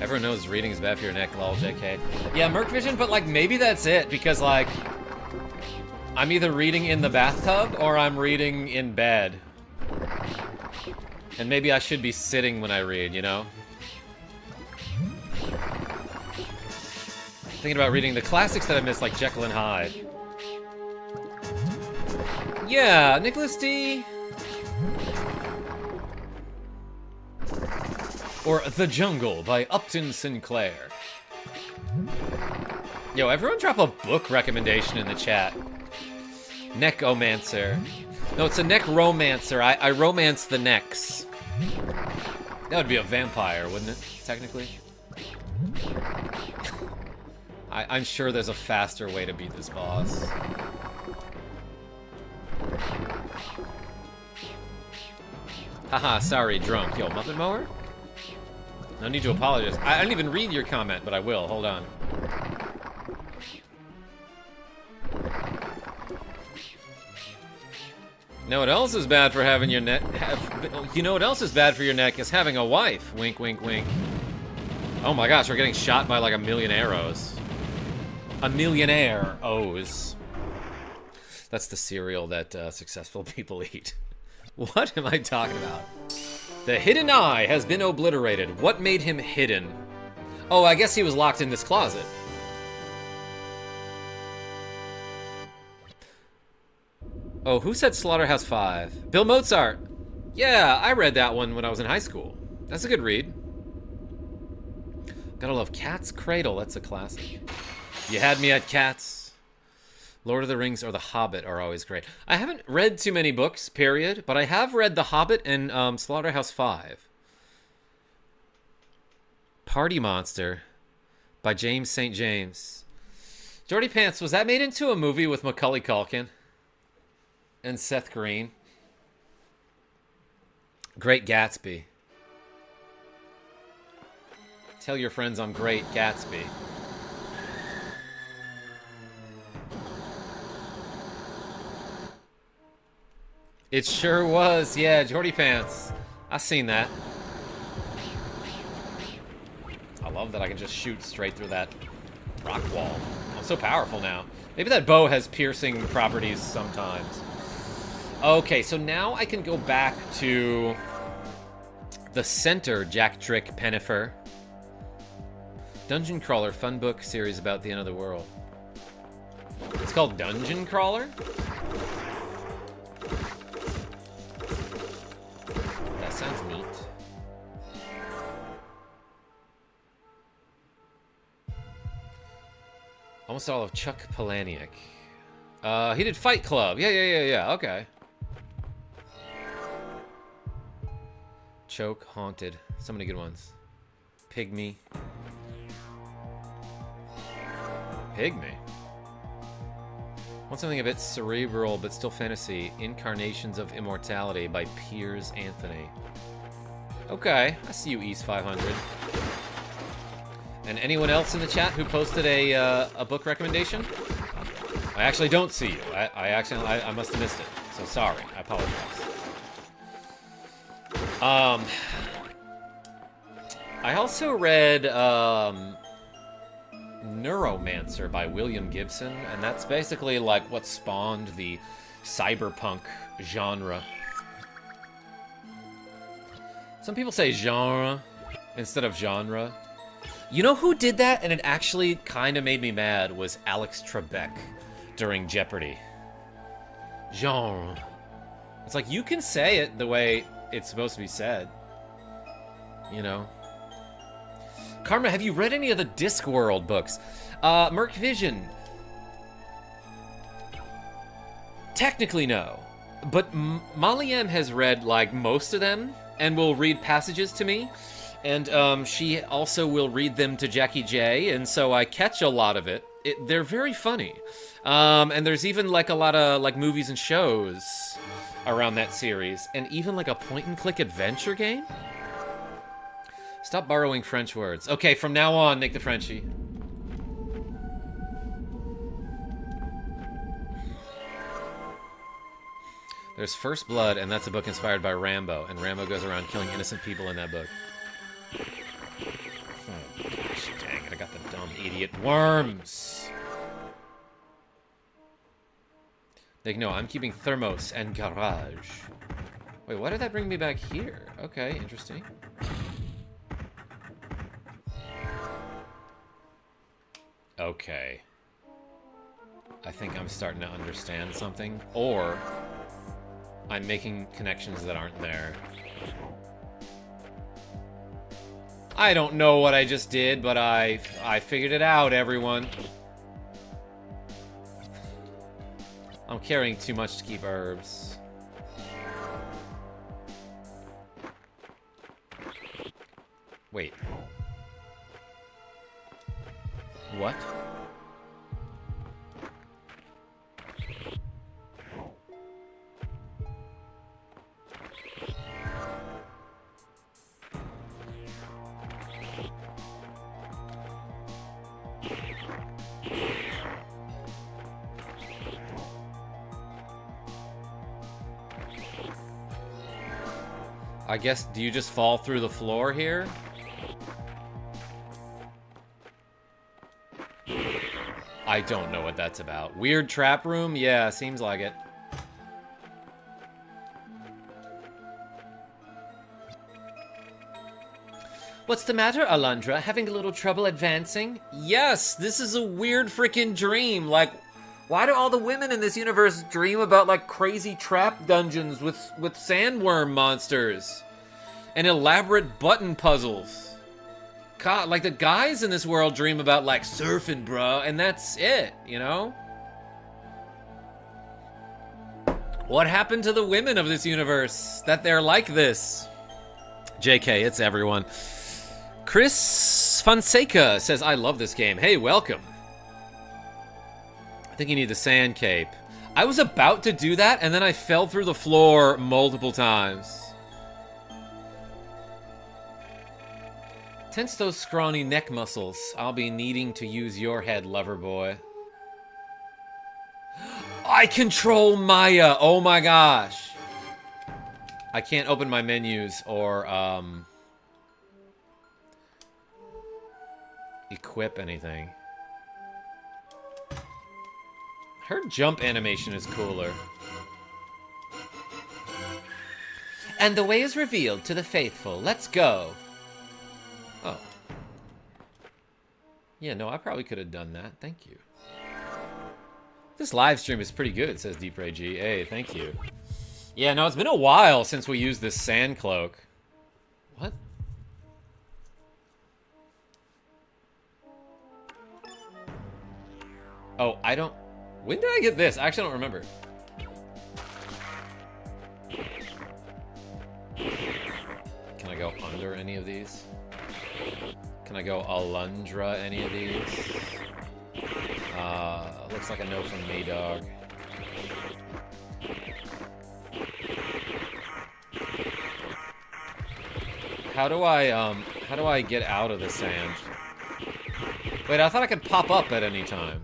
Everyone knows reading is bad for your neck, lol, JK. Yeah, Merc Vision, but like maybe that's it, because like I'm either reading in the bathtub or I'm reading in bed. And maybe I should be sitting when I read, you know? Thinking about reading the classics that I missed, like Jekyll and Hyde. Yeah, Nicklas D. Or The Jungle by Upton Sinclair. Yo, everyone drop a book recommendation in the chat. Neckomancer. No, it's a neck romancer. I romance the necks. That would be a vampire, wouldn't it? Technically. I'm sure there's a faster way to beat this boss. Haha, sorry, drunk. Yo, Muppet Mower? No need to apologize. I didn't even read your comment, but I will. Hold on. You know what else is bad for having your neck? You know what else is bad for your neck is having a wife. Wink, wink, wink. Oh my gosh, we're getting shot by like a million arrows. A millionaire O's. That's the cereal that successful people eat. What am I talking about? The hidden eye has been obliterated. What made him hidden? Oh, I guess he was locked in this closet. Oh, who said Slaughterhouse 5? Bill Mozart. Yeah, I read that one when I was in high school. That's a good read. Gotta love Cat's Cradle. That's a classic. You had me at Cats. Lord of the Rings or The Hobbit are always great. I haven't read too many books, period, but I have read The Hobbit and Slaughterhouse 5. Party Monster by James St. James. Jordy Pants, was that made into a movie with Macaulay Culkin and Seth Green? Great Gatsby. Tell your friends I'm Great Gatsby. It sure was, yeah, Jordy Pants. I seen that. I love that I can just shoot straight through that rock wall. I'm so powerful now. Maybe that bow has piercing properties sometimes. Okay, so now I can go back to the center Jack Trick Pennifer. Dungeon Crawler, fun book series about the end of the world. It's called Dungeon Crawler? That sounds neat. Almost all of Chuck Palahniuk. He did Fight Club. Yeah. Okay. Choke, Haunted. So many good ones. Pygmy. Pygmy? Want something a bit cerebral, but still fantasy. Incarnations of Immortality by Piers Anthony. Okay, I see you, East 500. And anyone else in the chat who posted a book recommendation? I actually don't see you. I must have missed it. So sorry. I apologize. I also read Neuromancer by William Gibson, and that's basically like what spawned the cyberpunk genre. Some people say genre instead of genre. You know who did that and it actually kind of made me mad was Alex Trebek during Jeopardy. Genre. It's like, you can say it the way it's supposed to be said. You know? Karma, have you read any of the Discworld books? Merc Vision. Technically, no. But Molly M has read, like, most of them and will read passages to me. And she also will read them to Jackie J, and so I catch a lot of it. They're very funny. And there's even, like, a lot of, like, movies and shows around that series. And even, like, a point-and-click adventure game? Stop borrowing French words. Okay, from now on, Nick the Frenchie. There's First Blood, and that's a book inspired by Rambo. And Rambo goes around killing innocent people in that book. Oh, gosh, dang it. I got the dumb idiot worms. Like, no, I'm keeping Thermos and Garage. Wait, why did that bring me back here? Okay, interesting. Okay. I think I'm starting to understand something. Or I'm making connections that aren't there. I don't know what I just did, but I figured it out, everyone. I'm carrying too much to keep herbs. Wait. What? I guess, do you just fall through the floor here? I don't know what that's about. Weird trap room? Yeah, seems like it. What's the matter, Alundra? Having a little trouble advancing? Yes, this is a weird freaking dream. Like, why do all the women in this universe dream about, like, crazy trap dungeons with sandworm monsters and elaborate button puzzles? God, like, the guys in this world dream about, like, surfing, bro, and that's it, you know? What happened to the women of this universe that they're like this? JK, it's everyone. Chris Fonseca says, I love this game. Hey, welcome. I think you need the sand cape. I was about to do that, and then I fell through the floor multiple times. Tense those scrawny neck muscles. I'll be needing to use your head, lover boy. I control Maya. Oh my gosh. I can't open my menus or equip anything. Her jump animation is cooler. And the way is revealed to the faithful. Let's go. Oh. Yeah, no, I probably could have done that. Thank you. This live stream is pretty good, says Deep Ray G. Hey, thank you. Yeah, no, it's been a while since we used this sand cloak. What? Oh, I don't... When did I get this? I actually don't remember. Can I go under any of these? Can I go Alundra any of these? Looks like a no from me, dog. How do I get out of the sand? Wait, I thought I could pop up at any time.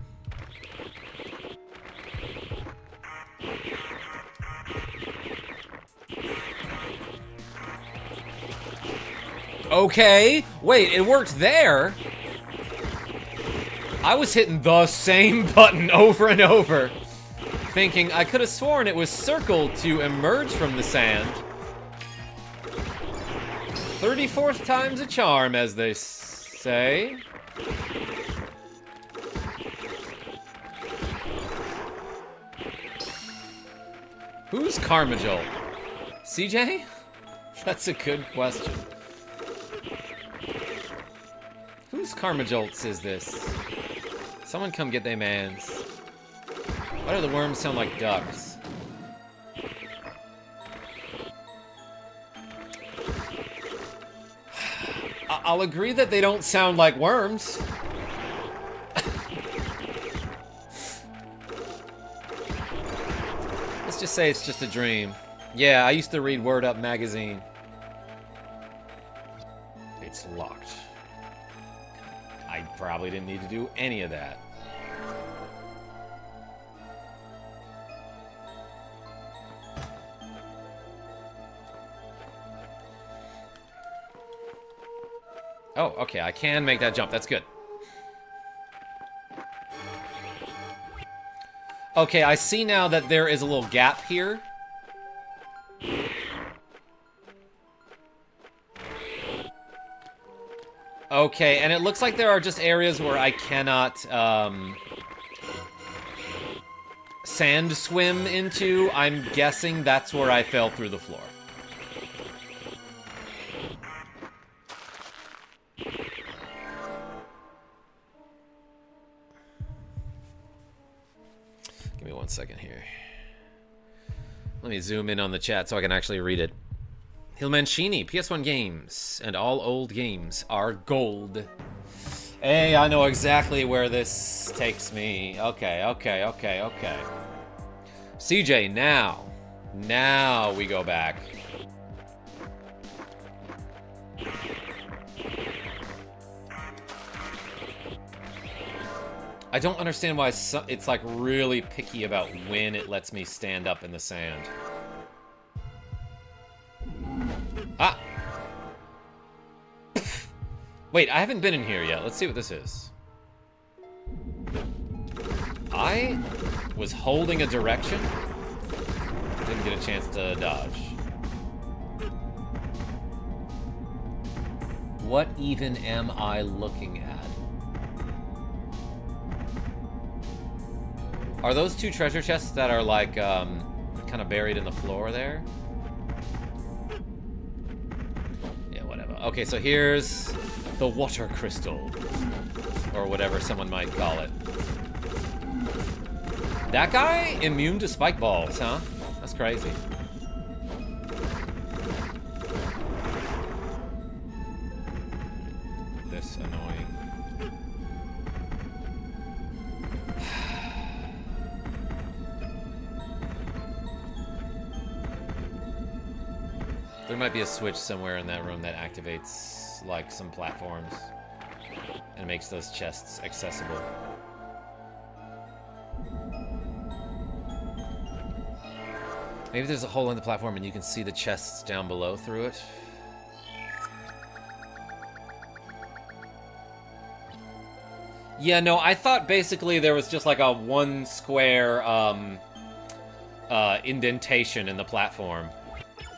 Okay, wait, it worked there. I was hitting the same button over and over, thinking I could have sworn it was circle to emerge from the sand. 34th time's a charm, as they say. Who's KarmaJolt? CJ? That's a good question. Whose KarmaJolts is this? Someone come get they mans. Why do the worms sound like ducks? I'll agree that they don't sound like worms. Let's just say it's just a dream. Yeah, I used to read Word Up magazine. It's locked. I probably didn't need to do any of that. Oh, okay, I can make that jump. That's good. Okay, I see now that there is a little gap here. Okay, and it looks like there are just areas where I cannot, sand swim into. I'm guessing that's where I fell through the floor. Give me 1 second here. Let me zoom in on the chat so I can actually read it. Hilmancini, PS1 games, and all old games are gold. Hey, I know exactly where this takes me. Okay. CJ, now we go back. I don't understand why it's like really picky about when it lets me stand up in the sand. Ah! Wait, I haven't been in here yet. Let's see what this is. I was holding a direction. Didn't get a chance to dodge. What even am I looking at? Are those two treasure chests that are like, kind of buried in the floor there? Okay, so here's the water crystal, or whatever someone might call it. That guy immune to spike balls, huh? That's crazy. This annoying. There might be a switch somewhere in that room that activates, like, some platforms and makes those chests accessible. Maybe there's a hole in the platform and you can see the chests down below through it. Yeah, no, I thought basically there was just like a one square indentation in the platform.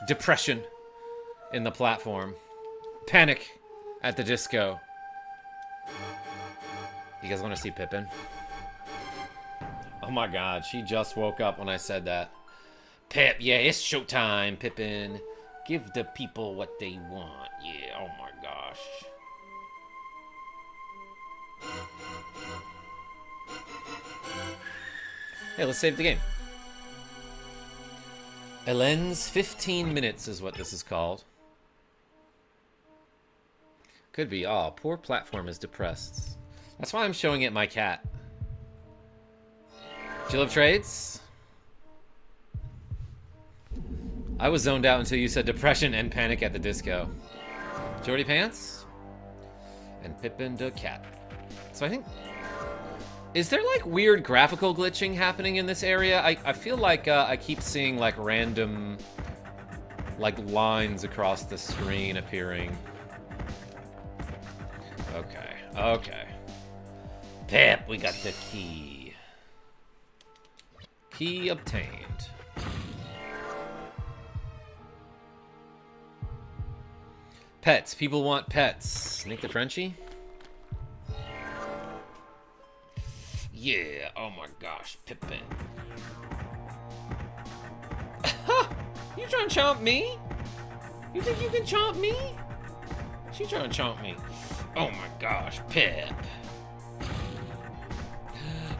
Depression in the platform. Panic at the disco. You guys want to see Pippin? Oh my god, she just woke up when I said that. Pip, yeah, it's showtime, Pippin. Give the people what they want. Yeah, oh my gosh. Hey, let's save the game. Elens 15 minutes is what this is called. Could be. Oh, poor platform is depressed. That's why I'm showing it my cat. Jill of Trades? I was zoned out until you said depression and Panic at the Disco. Jordy Pants? And Pippin the Cat. So I think... Is there, like, weird graphical glitching happening in this area? I feel like I keep seeing, like, random, like, lines across the screen appearing. Okay, okay. Pip, we got the key. Key obtained. Pets. People want pets. Nick the Frenchie? Yeah, oh my gosh, Pippin. You trying to chomp me? You think you can chomp me? She trying to chomp me. Oh my gosh, Pip.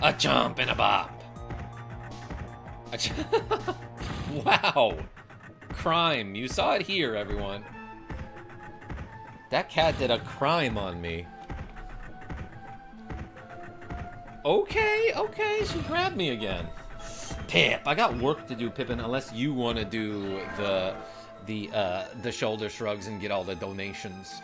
A chomp and a bop. Wow. Crime. You saw it here, everyone. That cat did a crime on me. Okay, okay, she grabbed me again. Pip, I got work to do, Pippin, unless you want to do the shoulder shrugs and get all the donations.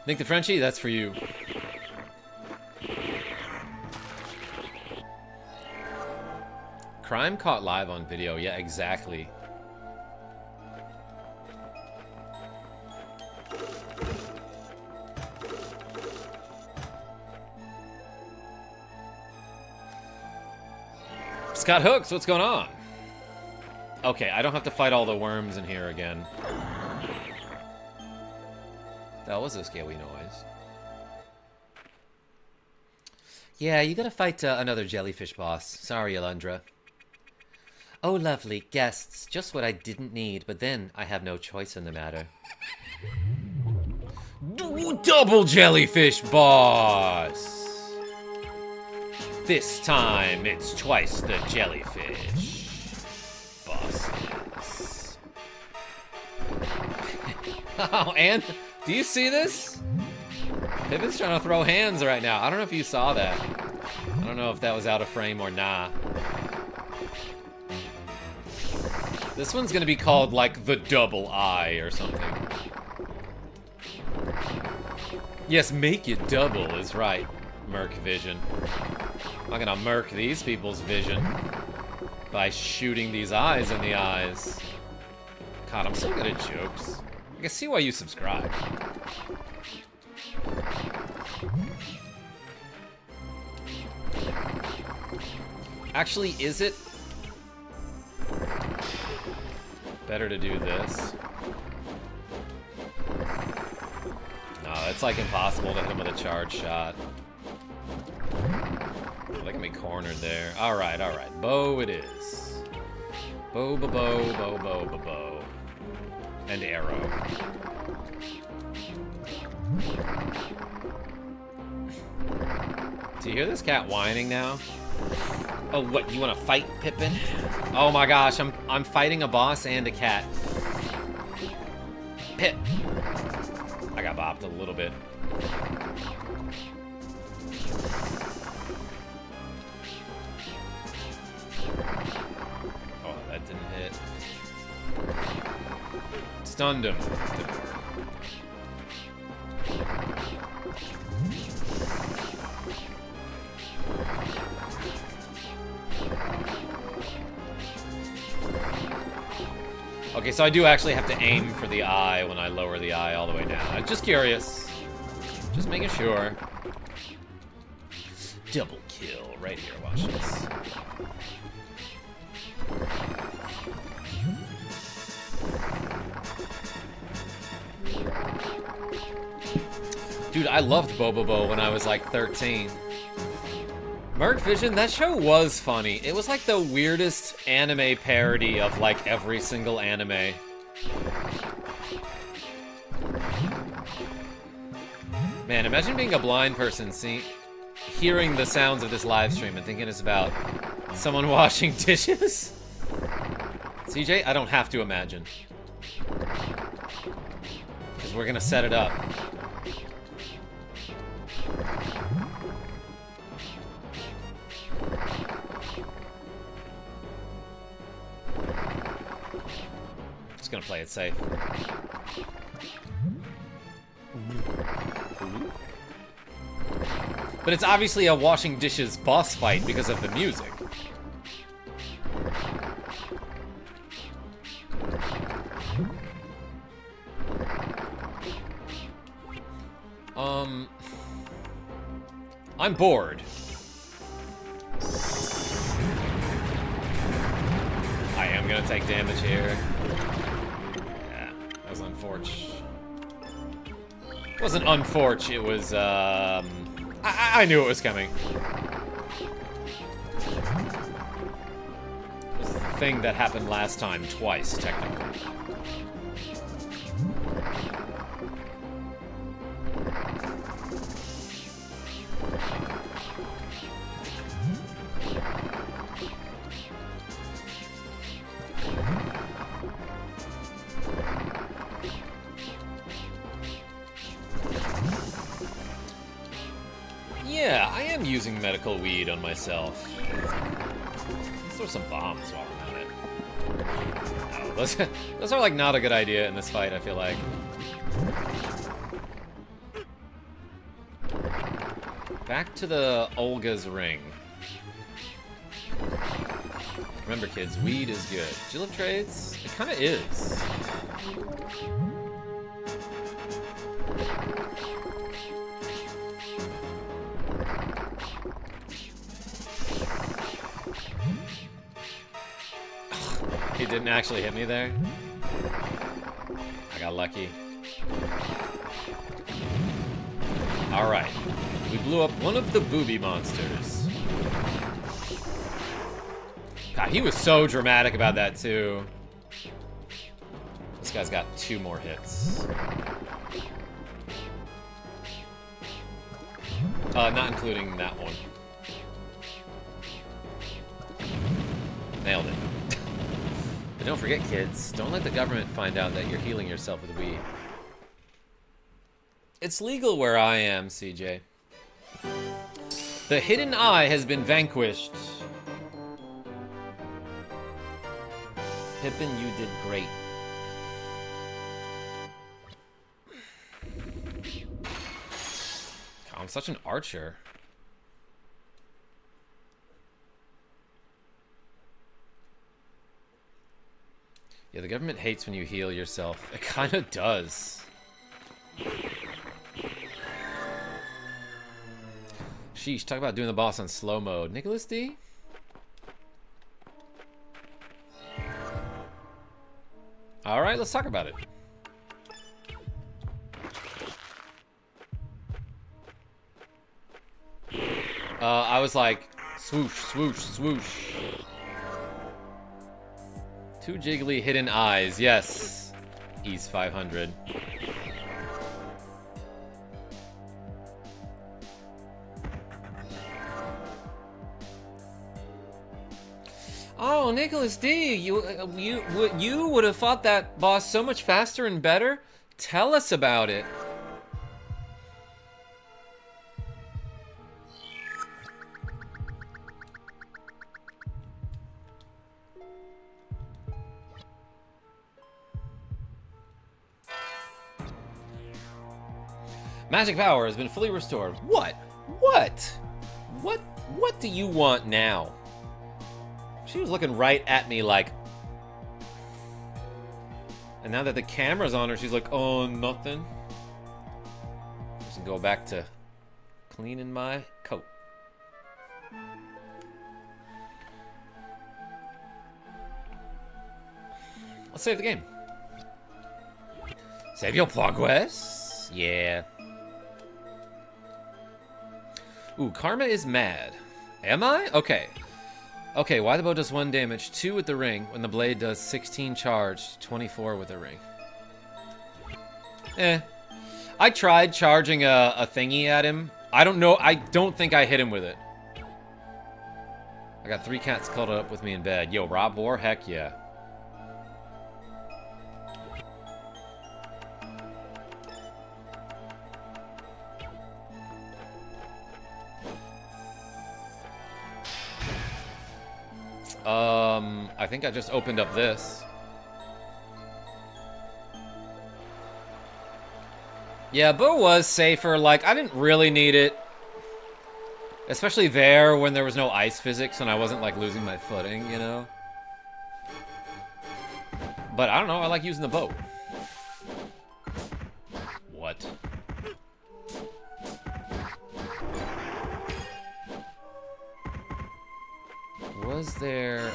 Nick the Frenchie, that's for you. Crime caught live on video, yeah, exactly. Scott Hooks, what's going on? Okay, I don't have to fight all the worms in here again. That was a scaly noise. Yeah, you gotta fight another jellyfish boss. Sorry, Alundra. Oh, lovely. Guests. Just what I didn't need, but then I have no choice in the matter. Double jellyfish boss! This time, it's twice the jellyfish bosses. Oh, and do you see this? Pippin's trying to throw hands right now. I don't know if you saw that. I don't know if that was out of frame or not. This one's gonna be called, like, the double eye or something. Yes, make it double is right, Merc Vision. I'm gonna murk these people's vision by shooting these eyes in the eyes. God, I'm so good at jokes. I can see why you subscribe. Actually, is it better to do this? No, it's like impossible to hit him with a charge shot. Look at me cornered there. Alright, alright. Bow it is. Bow, bow, bow, bow, bow, bow, bow. And arrow. Do you hear this cat whining now? Oh, what, you want to fight, Pippin? Oh my gosh, I'm fighting a boss and a cat. Pip. I got bopped a little bit. Oh, that didn't hit. Stunned him. Didn't work. Okay, so I do actually have to aim for the eye when I lower the eye all the way down. I'm just curious. Just making sure. Double kill right here, watch this. Dude, I loved Bobobo when I was like 13. Merc Vision, that show was funny. It was like the weirdest anime parody of like every single anime. Man, imagine being a blind person hearing the sounds of this live stream and thinking it's about someone washing dishes. CJ, I don't have to imagine. Because we're gonna set it up. Just gonna play it safe. But it's obviously a washing dishes boss fight because of the music. I'm bored. I am gonna take damage here. Yeah, that was unfortunate. It wasn't unfortunate, it was, I knew it was coming. This is the thing that happened last time twice, technically. Yeah, I am using medical weed on myself. Let's throw some bombs while I'm at it. No, those are like not a good idea in this fight, I feel like. Back to the Olga's ring. Remember kids, weed is good. Do you love trades? It kinda is. He didn't actually hit me there. I got lucky. Alright. We blew up one of the booby monsters. God, he was so dramatic about that too. This guy's got 2 more hits. Not including that one. Nailed it. But don't forget, kids, don't let the government find out that you're healing yourself with weed. It's legal where I am, CJ. The hidden eye has been vanquished. Pippin, you did great. God, I'm such an archer. Yeah, the government hates when you heal yourself. It kind of does. Sheesh, talk about doing the boss on slow mode. Nicklas D? Alright, let's talk about it. I was like, swoosh, swoosh, swoosh. 2 jiggly hidden eyes, yes. Ease 500. Oh, Nicklas D, you would have fought that boss so much faster and better? Tell us about it. Magic power has been fully restored. What? What? What do you want now? She was looking right at me like... And now that the camera's on her, she's like, oh, nothing. Just go back to cleaning my coat. Let's save the game. Save your progress. Yeah. Ooh, Karma is mad. Am I? Okay. Okay, why the bow does 1 damage, 2 with the ring, when the blade does 16 charge, 24 with the ring. I tried charging a thingy at him. I don't know. I don't think I hit him with it. I got 3 cats cuddled up with me in bed. Yo, Rob War? Heck yeah. I think I just opened up this. Yeah, Bo was safer. Like, I didn't really need it. Especially there when there was no ice physics and I wasn't, like, losing my footing, you know? But I don't know, I like using the boat. What? Was there,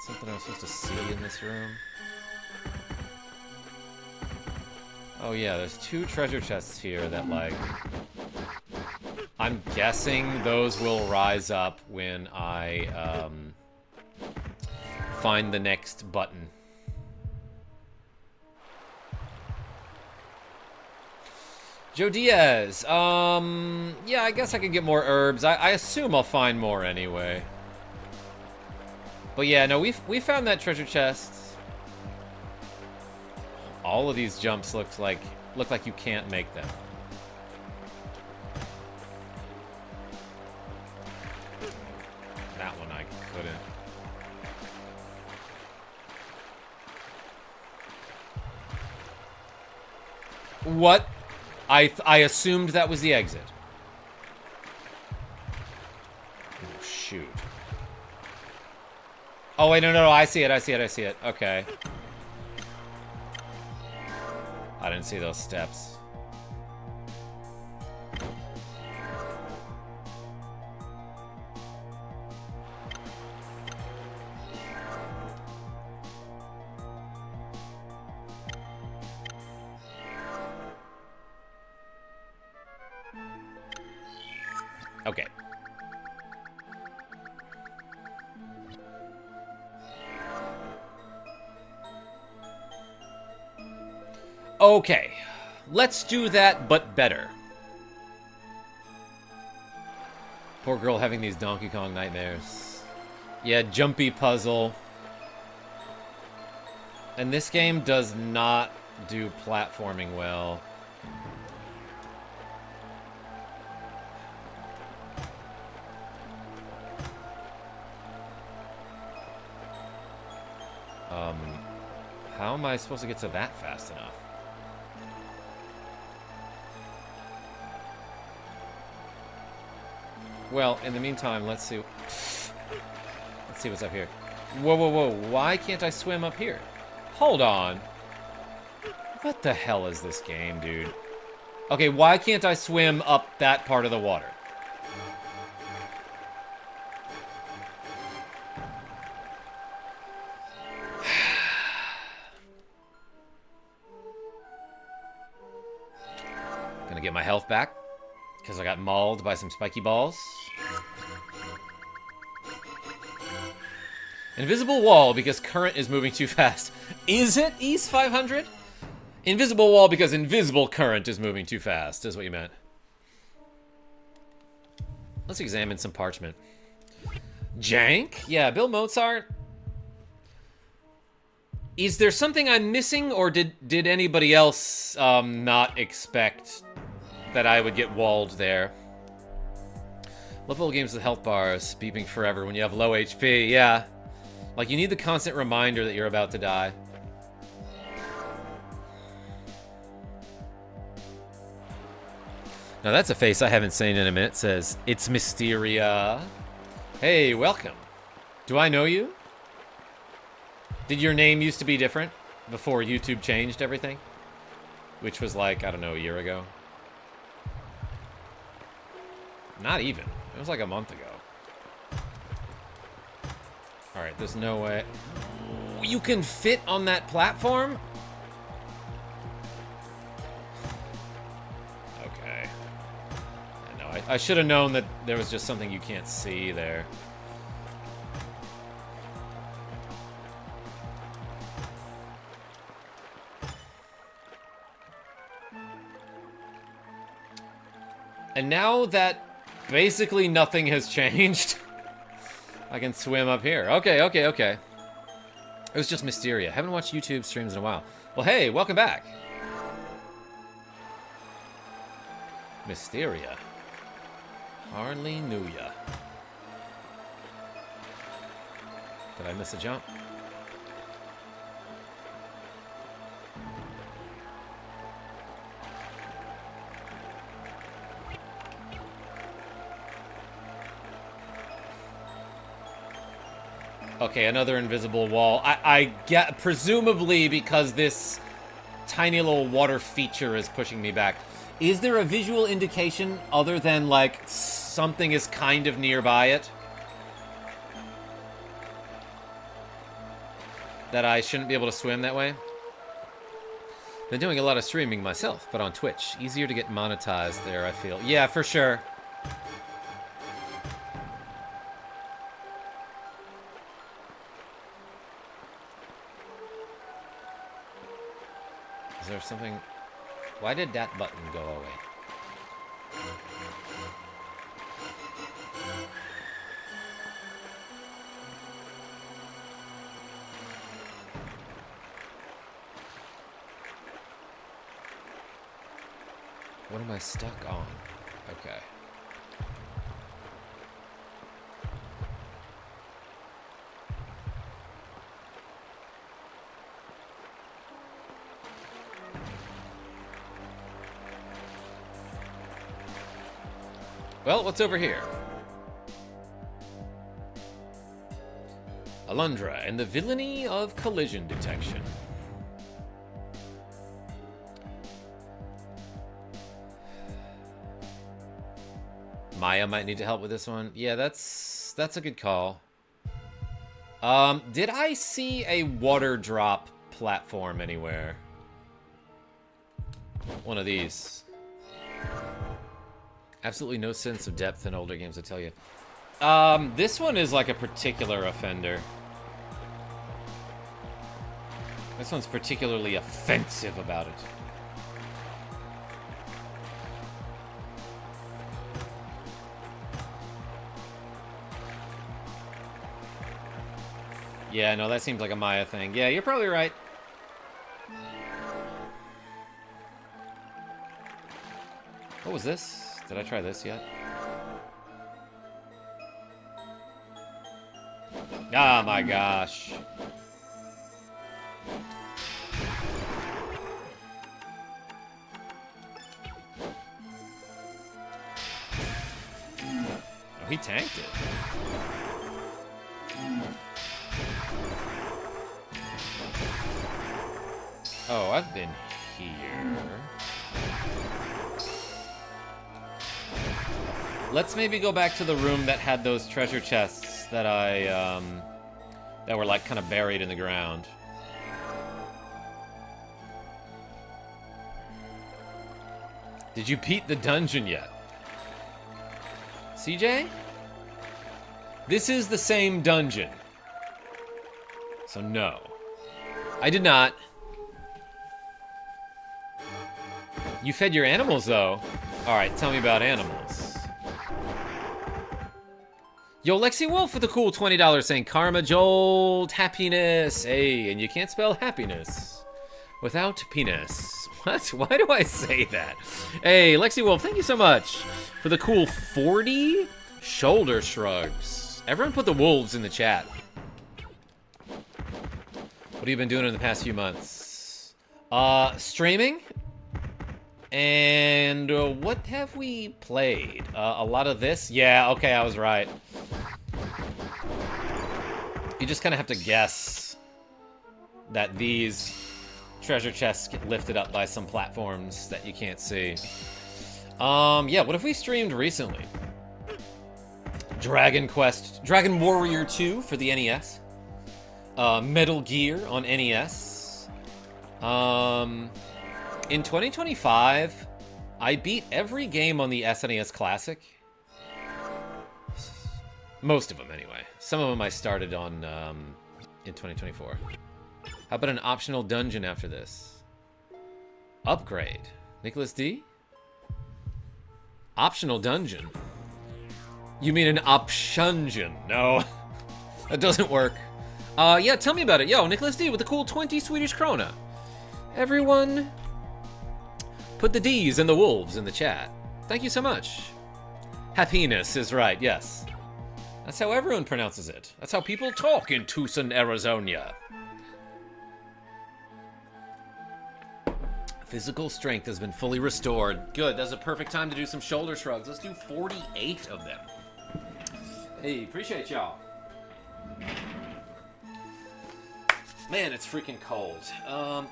something I was supposed to see in this room? Oh yeah, there's 2 treasure chests here that, like... I'm guessing those will rise up when I, find the next button. Joe Diaz, yeah, I guess I could get more herbs. I assume I'll find more anyway. But yeah, no, we found that treasure chest. All of these jumps look like you can't make them. That one I couldn't. What? I assumed that was the exit. Oh, shoot. Oh, wait, no, I see it. Okay. I didn't see those steps. Okay. Okay. Let's do that, but better. Poor girl having these Donkey Kong nightmares. Yeah, jumpy puzzle. And this game does not do platforming well. How am I supposed to get to that fast enough? Well, in the meantime, let's see. Let's see what's up here. Whoa. Why can't I swim up here? Hold on. What the hell is this game, dude? Okay, why can't I swim up that part of the water? Gonna get my health back because I got mauled by some spiky balls. Invisible wall because current is moving too fast. Is it East 500? Invisible wall because invisible current is moving too fast, is what you meant. Let's examine some parchment. Jank? Yeah, Bill Mozart. Is there something I'm missing, or did anybody else not expect that I would get walled there? Love old games with health bars beeping forever when you have low HP. Yeah. Like, you need the constant reminder that you're about to die. Now that's a face I haven't seen in a minute. It says, "It's Mysteria." Hey, welcome. Do I know you? Did your name used to be different before YouTube changed everything? Which was like, I don't know, a year ago? Not even. It was like a month ago. Alright, there's no way. You can fit on that platform? Okay. I should have known that there was just something you can't see there. And now that basically nothing has changed, I can swim up here. Okay, okay, okay. It was just Mysteria. Haven't watched YouTube streams in a while. Well, hey, welcome back. Mysteria. Hardly knew ya. Did I miss a jump? Okay, another invisible wall. I get, presumably because this tiny little water feature is pushing me back. Is there a visual indication other than, like, something is kind of nearby it? That I shouldn't be able to swim that way? Been doing a lot of streaming myself, but on Twitch. Easier to get monetized there, I feel. Yeah, for sure. Is there something... Why did that button go away? What am I stuck on? Okay. Well, what's over here? Alundra and the villainy of collision detection. Maya might need to help with this one. Yeah, that's a good call. Did I see a water drop platform anywhere? One of these. Absolutely no sense of depth in older games, I tell you. This one is like a particular offender. This one's particularly offensive about it. Yeah, no, that seems like a Maya thing. Yeah, you're probably right. What was this? Did I try this yet? Oh my gosh. Oh, he tanked it. Oh, I've been here. Let's maybe go back to the room that had those treasure chests that that were like kind of buried in the ground. Did you beat the dungeon yet? CJ? This is the same dungeon. So no. I did not. You fed your animals, though. Alright, tell me about animals. Yo, Lexi Wolf with a cool $20 saying, KarmaJolt happiness. Hey, and you can't spell happiness without penis. What? Why do I say that? Hey, Lexi Wolf, thank you so much for the cool 40 shoulder shrugs. Everyone put the wolves in the chat. What have you been doing in the past few months? Streaming. And what have we played? A lot of this? Yeah, okay, I was right. You just kind of have to guess that these treasure chests get lifted up by some platforms that you can't see. Yeah, what have we streamed recently? Dragon Warrior 2 for the NES. Metal Gear on NES. In 2025, I beat every game on the SNES Classic. Most of them, anyway. Some of them I started on in 2024. How about an optional dungeon after this? Upgrade. Nicklas D? Optional dungeon. You mean an optiongeon? No, that doesn't work. Yeah, tell me about it. Yo, Nicklas D with the cool 20 Swedish krona. Everyone, put the D's and the wolves in the chat. Thank you so much. Happiness is right, yes. That's how everyone pronounces it. That's how people talk in Tucson, Arizona. Physical strength has been fully restored. Good, that's a perfect time to do some shoulder shrugs. Let's do 48 of them. Hey, appreciate y'all. Man, it's freaking cold.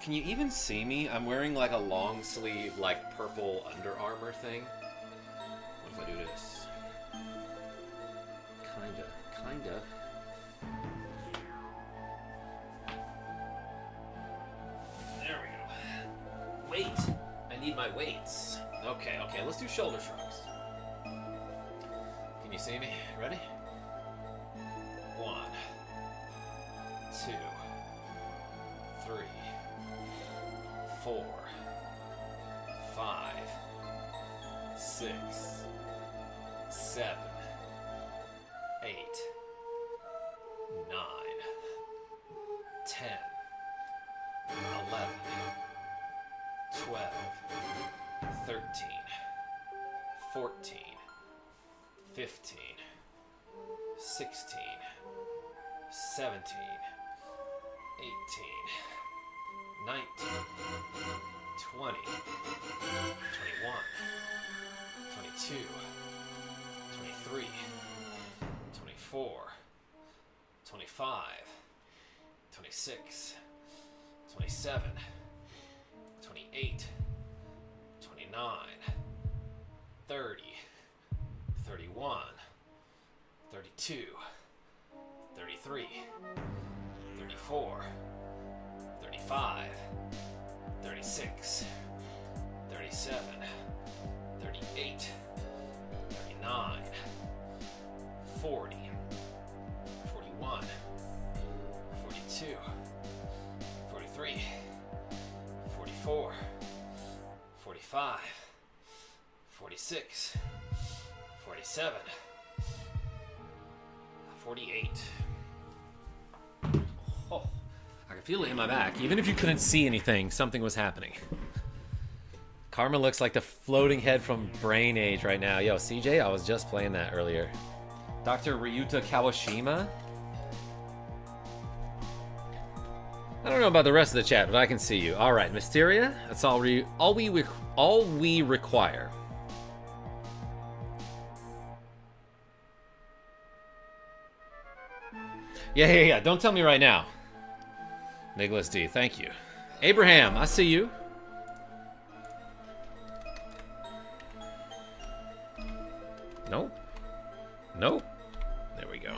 Can you even see me? I'm wearing like a long sleeve, like purple Under Armour thing. What if I do this? Kinda. There we go. Wait, I need my weights. Okay, let's do shoulder shrugs. Can you see me? Ready? 1, 2, 3, 4, 5, 6, 7, 8, 9, 10, 11, 12, 13, 14, 15, 16, 17, 18, 19, 20, 21, 22, 23, 24, 25, 26, 27, 28, 29, 30, 31, 32, 33, 34, 35, 36, 37, 38, 39, 40, 41, 42, 43, 44, 45, 46, 47, 48. Oh, I can feel it in my back. Even if you couldn't see anything, something was happening. Karma looks like the floating head from Brain Age right now. Yo, CJ, I was just playing that earlier. Dr. Ryuta Kawashima? I don't know about the rest of the chat, but I can see you. All right, Mysteria, that's all we require. Yeah. Don't tell me right now. Nicklas D, thank you. Abraham, I see you. Nope. There we go.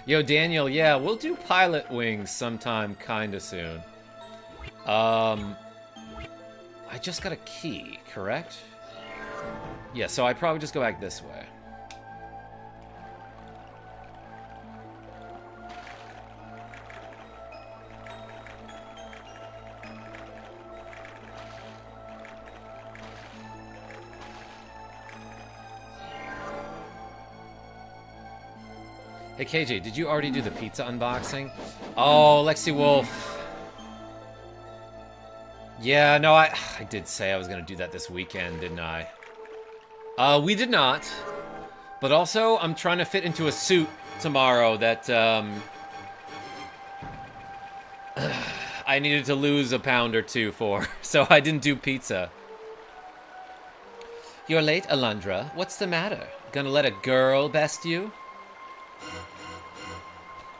Yo, Daniel, yeah, we'll do Pilot Wings sometime kinda soon. I just got a key, correct? Yeah, so I probably just go back this way. Hey KJ, did you already do the pizza unboxing? Oh, Lexi Wolf. Yeah, no, I did say I was gonna do that this weekend, didn't I? We did not. But also, I'm trying to fit into a suit tomorrow that, I needed to lose a pound or two for, so I didn't do pizza. You're late, Alundra. What's the matter? Gonna let a girl best you?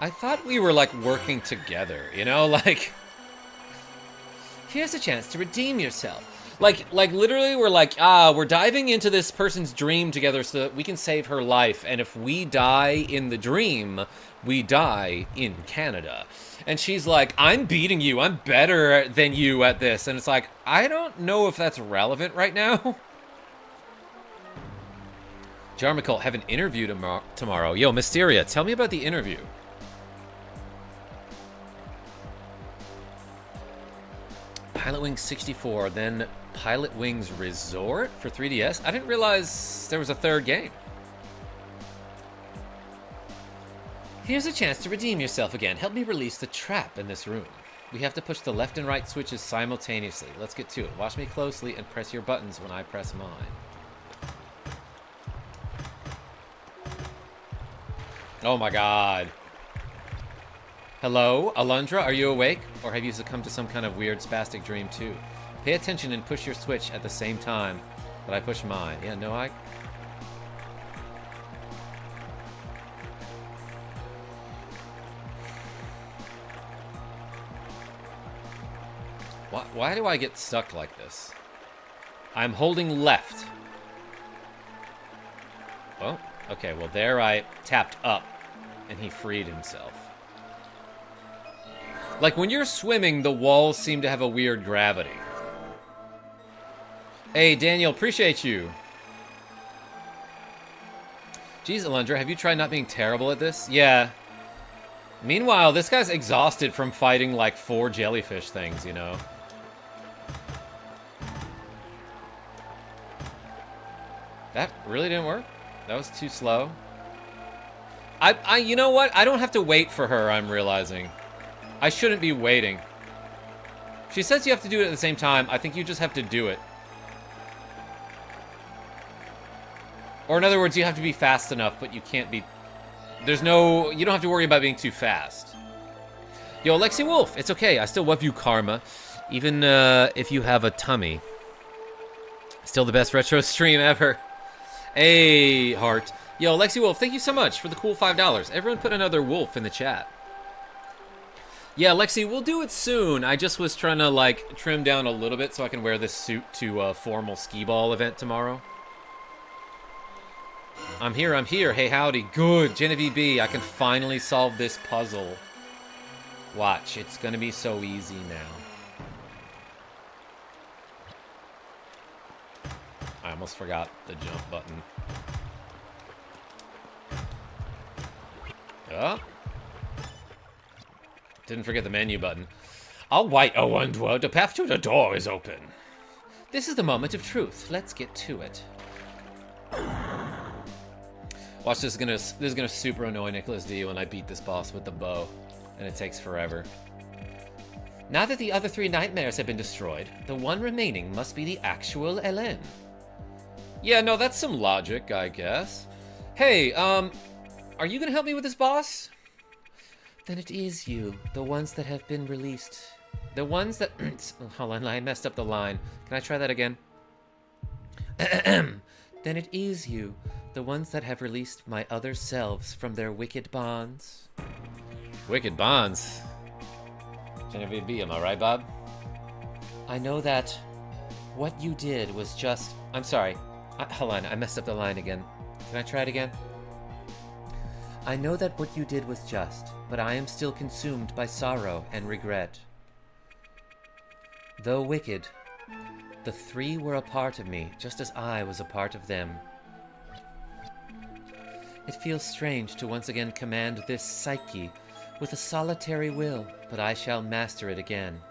I thought we were, like, working together, you know? Like, here's a chance to redeem yourself. Like literally, we're like, we're diving into this person's dream together so that we can save her life. And if we die in the dream, we die in Canada. And she's like, I'm beating you. I'm better than you at this. And it's like, I don't know if that's relevant right now. Jarmical, have an interview tomorrow. Yo, Mysteria, tell me about the interview. Pilot Wings 64, then Pilot Wings Resort for 3DS? I didn't realize there was a third game. Here's a chance to redeem yourself again. Help me release the trap in this room. We have to push the left and right switches simultaneously. Let's get to it. Watch me closely and press your buttons when I press mine. Oh my god. Hello, Alundra, are you awake? Or have you succumbed to some kind of weird spastic dream too? Pay attention and push your switch at the same time that I push mine. Yeah, no, I... Why do I get stuck like this? I'm holding left. Oh, okay, well there I tapped up and he freed himself. Like when you're swimming, the walls seem to have a weird gravity. Hey, Daniel, appreciate you. Jeez, Alundra, have you tried not being terrible at this? Yeah. Meanwhile, this guy's exhausted from fighting like 4 jellyfish things, you know? That really didn't work? That was too slow. You know what? I don't have to wait for her, I'm realizing. I shouldn't be waiting. She says you have to do it at the same time. I think you just have to do it. Or in other words, you have to be fast enough, but you can't be... There's no... You don't have to worry about being too fast. Yo, Lexi Wolf, it's okay. I still love you, Karma. Even if you have a tummy. Still the best retro stream ever. Hey, Heart. Yo, Lexi Wolf, thank you so much for the cool $5. Everyone put another wolf in the chat. Yeah, Lexi, we'll do it soon. I just was trying to, like, trim down a little bit so I can wear this suit to a formal skee-ball event tomorrow. I'm here, I'm here. Hey, howdy. Good. Genevieve B, I can finally solve this puzzle. Watch, it's gonna be so easy now. I almost forgot the jump button. Oh. Didn't forget the menu button. All right, Alundra, the path to the door is open. This is the moment of truth. Let's get to it. Watch, this is gonna super annoy Nicklas D when I beat this boss with the bow, and it takes forever. Now that the other 3 nightmares have been destroyed, the one remaining must be the actual Ellen. Yeah, no, that's some logic, I guess. Hey, are you gonna help me with this boss? Then it is you, the ones that have been released. The ones that... Hold on, I messed up the line. Can I try that again? Then it is you, the ones that have released my other selves from their wicked bonds. Wicked bonds? Genevieve B, am I right, Bob? I know that what you did was just... I'm sorry. Hold on, I messed up the line again. Can I try it again? I know that what you did was just, but I am still consumed by sorrow and regret. Though wicked, the 3 were a part of me, just as I was a part of them. It feels strange to once again command this psyche with a solitary will, but I shall master it again.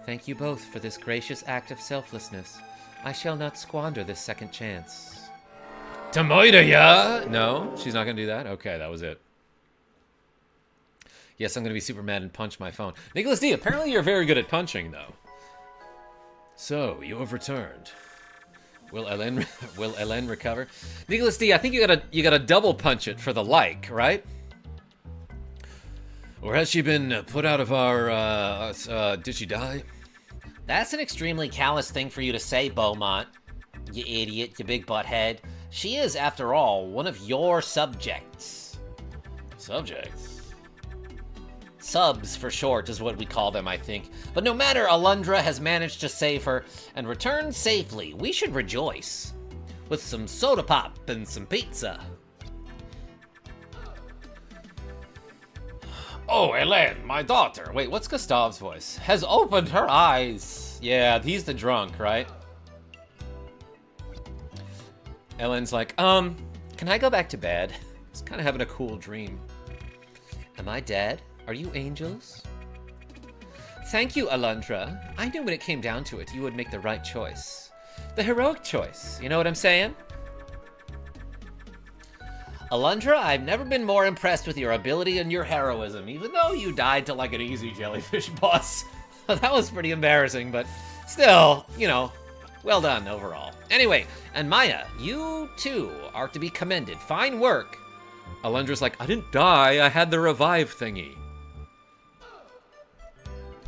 Thank you both for this gracious act of selflessness. I shall not squander this second chance. Tomoida, ya? No, she's not gonna do that? Okay, that was it. Yes, I'm gonna be super mad and punch my phone. Nicklas D, apparently you're very good at punching, though. So, you have returned. Will Ellen recover? Nicklas D, I think you gotta double punch it for the like, right? Or has she been put out of our, did she die? That's an extremely callous thing for you to say, Beaumont. You idiot, you big butthead. She is, after all, one of your subjects. Subjects? Subs, for short, is what we call them, I think. But no matter, Alundra has managed to save her and return safely. We should rejoice. With some soda pop and some pizza. Oh, Ellen, my daughter. Wait, what's Gustav's voice? Has opened her eyes. Yeah, he's the drunk, right? Ellen's like, can I go back to bed? I was kind of having a cool dream. Am I dead? Are you angels? Thank you, Alundra. I knew when it came down to it, you would make the right choice. The heroic choice, you know what I'm saying? Alundra, I've never been more impressed with your ability and your heroism, even though you died to like an easy jellyfish boss. That was pretty embarrassing, but still, you know, well done overall. Anyway, and Maya, you too are to be commended. Fine work. Alundra's like, I didn't die, I had the revive thingy.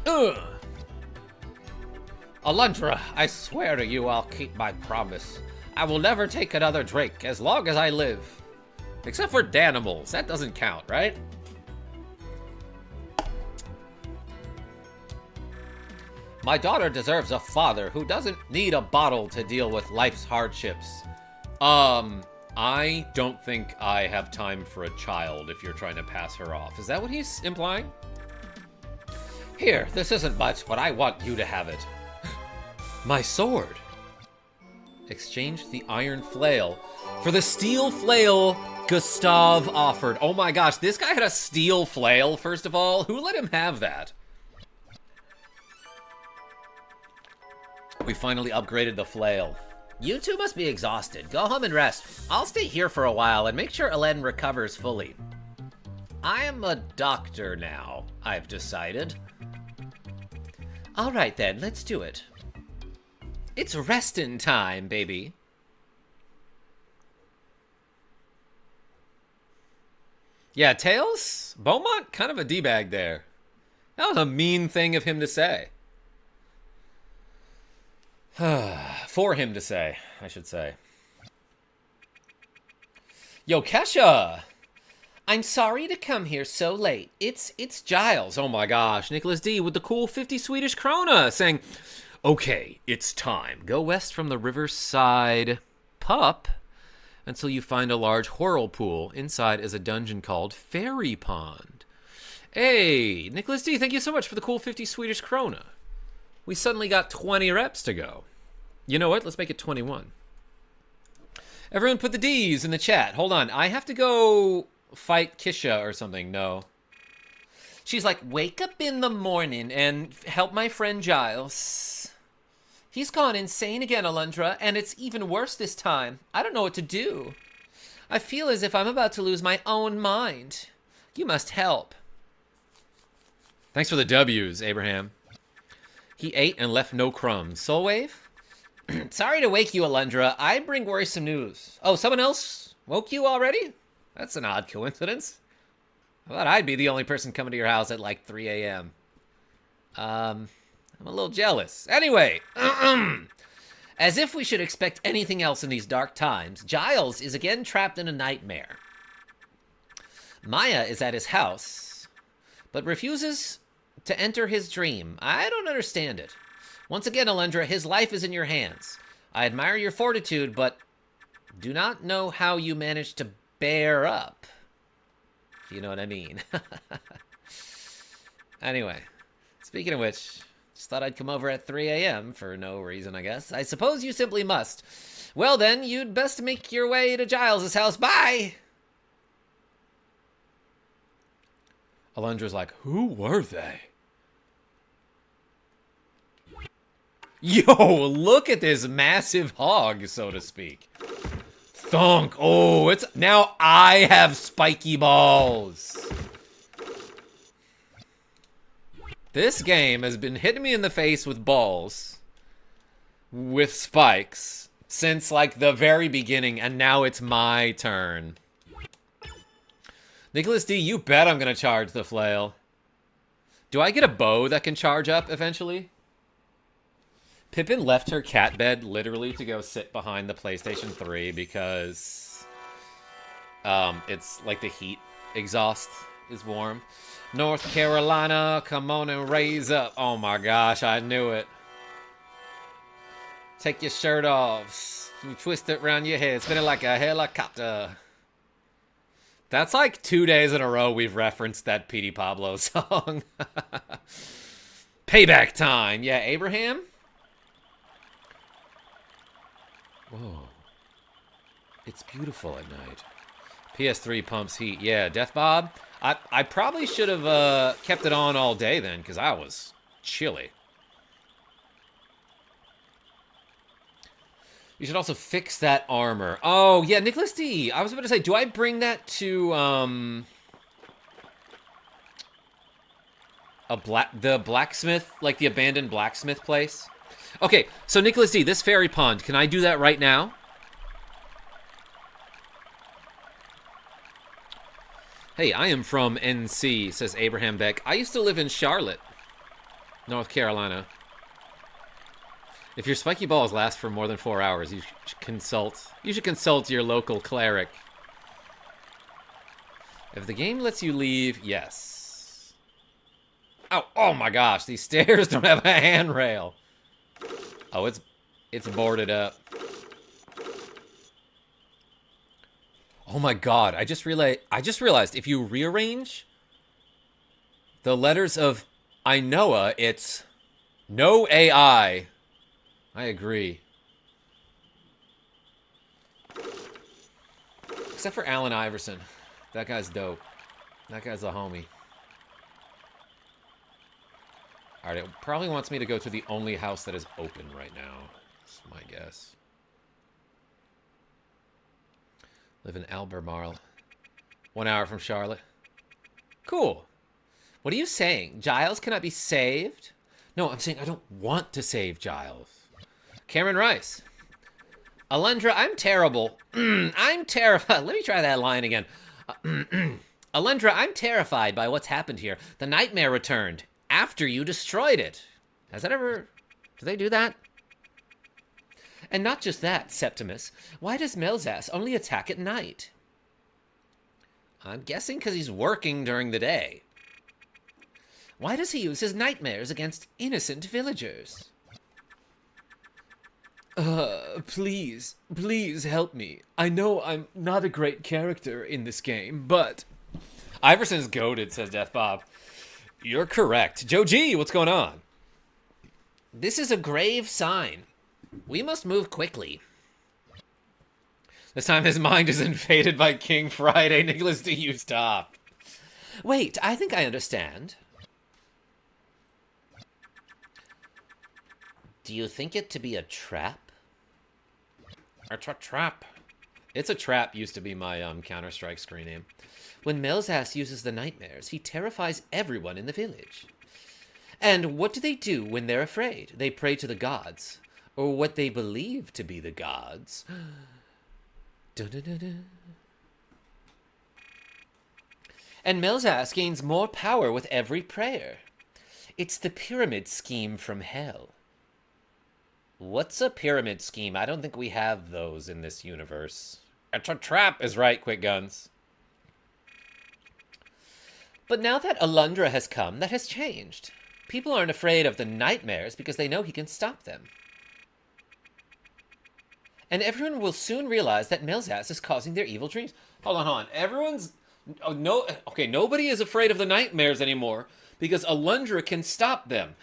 Ugh. Alundra, I swear to you I'll keep my promise. I will never take another drink as long as I live. Except for Danimals, that doesn't count, right? My daughter deserves a father who doesn't need a bottle to deal with life's hardships. I don't think I have time for a child if you're trying to pass her off. Is that what he's implying? Here, this isn't much, but I want you to have it. My sword. Exchanged the iron flail for the steel flail Gustav offered. Oh my gosh, this guy had a steel flail, first of all. Who let him have that? We finally upgraded the flail. You two must be exhausted. Go home and rest. I'll stay here for a while and make sure Elen recovers fully. I am a doctor now, I've decided. All right then, let's do it. It's restin' time, baby. Yeah, Tails? Beaumont? Kind of a D-bag there. That was a mean thing of him to say. For him to say, I should say. Yo, Kesha! I'm sorry to come here so late. It's Giles. Oh my gosh, Nicklas D with the cool 50 Swedish krona saying, okay, it's time. Go west from the riverside pup until you find a large whirlpool. Inside is a dungeon called Fairy Pond. Hey, Nicklas D, thank you so much for the cool 50 Swedish krona. We suddenly got 20 reps to go. You know what? Let's make it 21. Everyone put the D's in the chat. Hold on. I have to go fight Kisha or something. No. She's like, wake up in the morning and help my friend Giles. He's gone insane again, Alundra, and it's even worse this time. I don't know what to do. I feel as if I'm about to lose my own mind. You must help. Thanks for the W's, Abraham. He ate and left no crumbs. Soulwave? Sorry to wake you, Alundra. I bring worrisome news. Oh, someone else woke you already? That's an odd coincidence. I thought I'd be the only person coming to your house at like 3 a.m. I'm a little jealous. Anyway, as if we should expect anything else in these dark times, Giles is again trapped in a nightmare. Maya is at his house, but refuses to enter his dream. I don't understand it. Once again, Alundra, his life is in your hands. I admire your fortitude, but do not know how you managed to bear up. If you know what I mean. Anyway, speaking of which, just thought I'd come over at 3 a.m. for no reason, I guess. I suppose you simply must. Well then, you'd best make your way to Giles' house. Bye! Alundra's like, who were they? Yo, look at this massive hog, so to speak. Thunk. Oh, it's... Now I have spiky balls. This game has been hitting me in the face with balls. With spikes. Since, like, the very beginning, and now it's my turn. Nicklas D, you bet I'm gonna charge the flail. Do I get a bow that can charge up eventually? Pippin left her cat bed literally to go sit behind the PlayStation 3 because it's like the heat exhaust is warm. North Carolina, come on and raise up. Oh my gosh, I knew it. Take your shirt off. You twist it around your head. Spin it like a helicopter. That's like 2 days in a row we've referenced that P.D. Pablo song. Payback time. Yeah, Abraham? Whoa. It's beautiful at night. PS3 pumps heat. Yeah, Death Bob? I probably should have kept it on all day then, because I was chilly. You should also fix that armor. Oh, yeah, Nicklas D. I was about to say, do I bring that to, the blacksmith, like the abandoned blacksmith place? Okay, so Nicklas D, this fairy pond, can I do that right now? Hey, I am from NC, says Abraham Beck. I used to live in Charlotte, North Carolina. If your spiky balls last for more than 4 hours, you should consult your local cleric. If the game lets you leave, yes. Oh my gosh, these stairs don't have a handrail. Oh, it's boarded up. Oh my god, I just realized if you rearrange the letters of Ainoa, it's no AI. I agree. Except for Allen Iverson. That guy's dope. That guy's a homie. Alright, it probably wants me to go to the only house that is open right now. That's my guess. Live in Albemarle. 1 hour from Charlotte. Cool. What are you saying? Giles cannot be saved? No, I'm saying I don't want to save Giles. Cameron Rice. Alundra, I'm terrible. I'm terrified. Let me try that line again. Alundra, I'm terrified by what's happened here. The nightmare returned after you destroyed it. Has that ever... Do they do that? And not just that, Septimus. Why does Melzas only attack at night? I'm guessing because he's working during the day. Why does he use his nightmares against innocent villagers? Please help me. I know I'm not a great character in this game, but... Iverson's goated, says Death Bob. You're correct. Joe G, what's going on? This is a grave sign. We must move quickly. This time his mind is invaded by King Friday. Nicklas D, you stop. Wait, I think I understand. Do you think it to be a trap? It's a trap. It's a trap used to be my Counter-Strike screen name. When Melzas uses the nightmares, he terrifies everyone in the village. And what do they do when they're afraid? They pray to the gods. Or what they believe to be the gods. Dun, dun, dun, dun. And Melzas gains more power with every prayer. It's the pyramid scheme from hell. What's a pyramid scheme? I don't think we have those in this universe. It's a trap is right, Quick Guns. But now that Alundra has come, that has changed. People aren't afraid of the nightmares because they know he can stop them. And everyone will soon realize that Melzas is causing their evil dreams. Hold on. Everyone's... Oh, no, okay, nobody is afraid of the nightmares anymore because Alundra can stop them.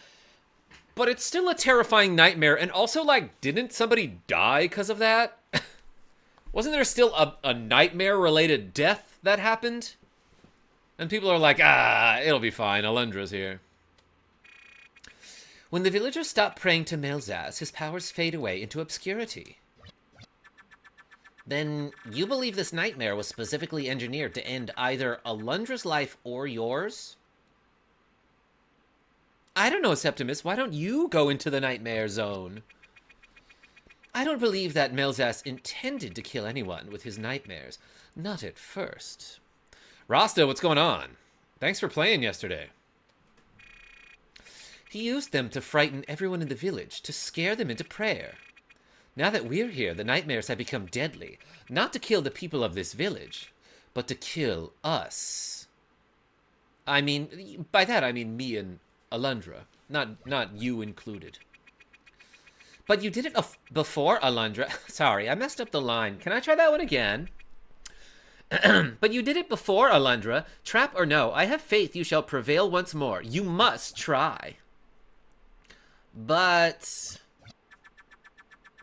But it's still a terrifying nightmare, and also, like, didn't somebody die because of that? Wasn't there still a nightmare-related death that happened? And people are like, it'll be fine, Alundra's here. When the villagers stop praying to Melzas, his powers fade away into obscurity. Then you believe this nightmare was specifically engineered to end either Alundra's life or yours? I don't know, Septimus. Why don't you go into the nightmare zone? I don't believe that Melzas intended to kill anyone with his nightmares. Not at first. Rasta, what's going on? Thanks for playing yesterday. He used them to frighten everyone in the village, to scare them into prayer. Now that we're here, the nightmares have become deadly. Not to kill the people of this village, but to kill us. I mean, by that I mean me and Alundra, not you included. But you did it before, Alundra. Sorry, I messed up the line. Can I try that one again? But you did it before, Alundra. Trap or no, I have faith you shall prevail once more. You must try. But...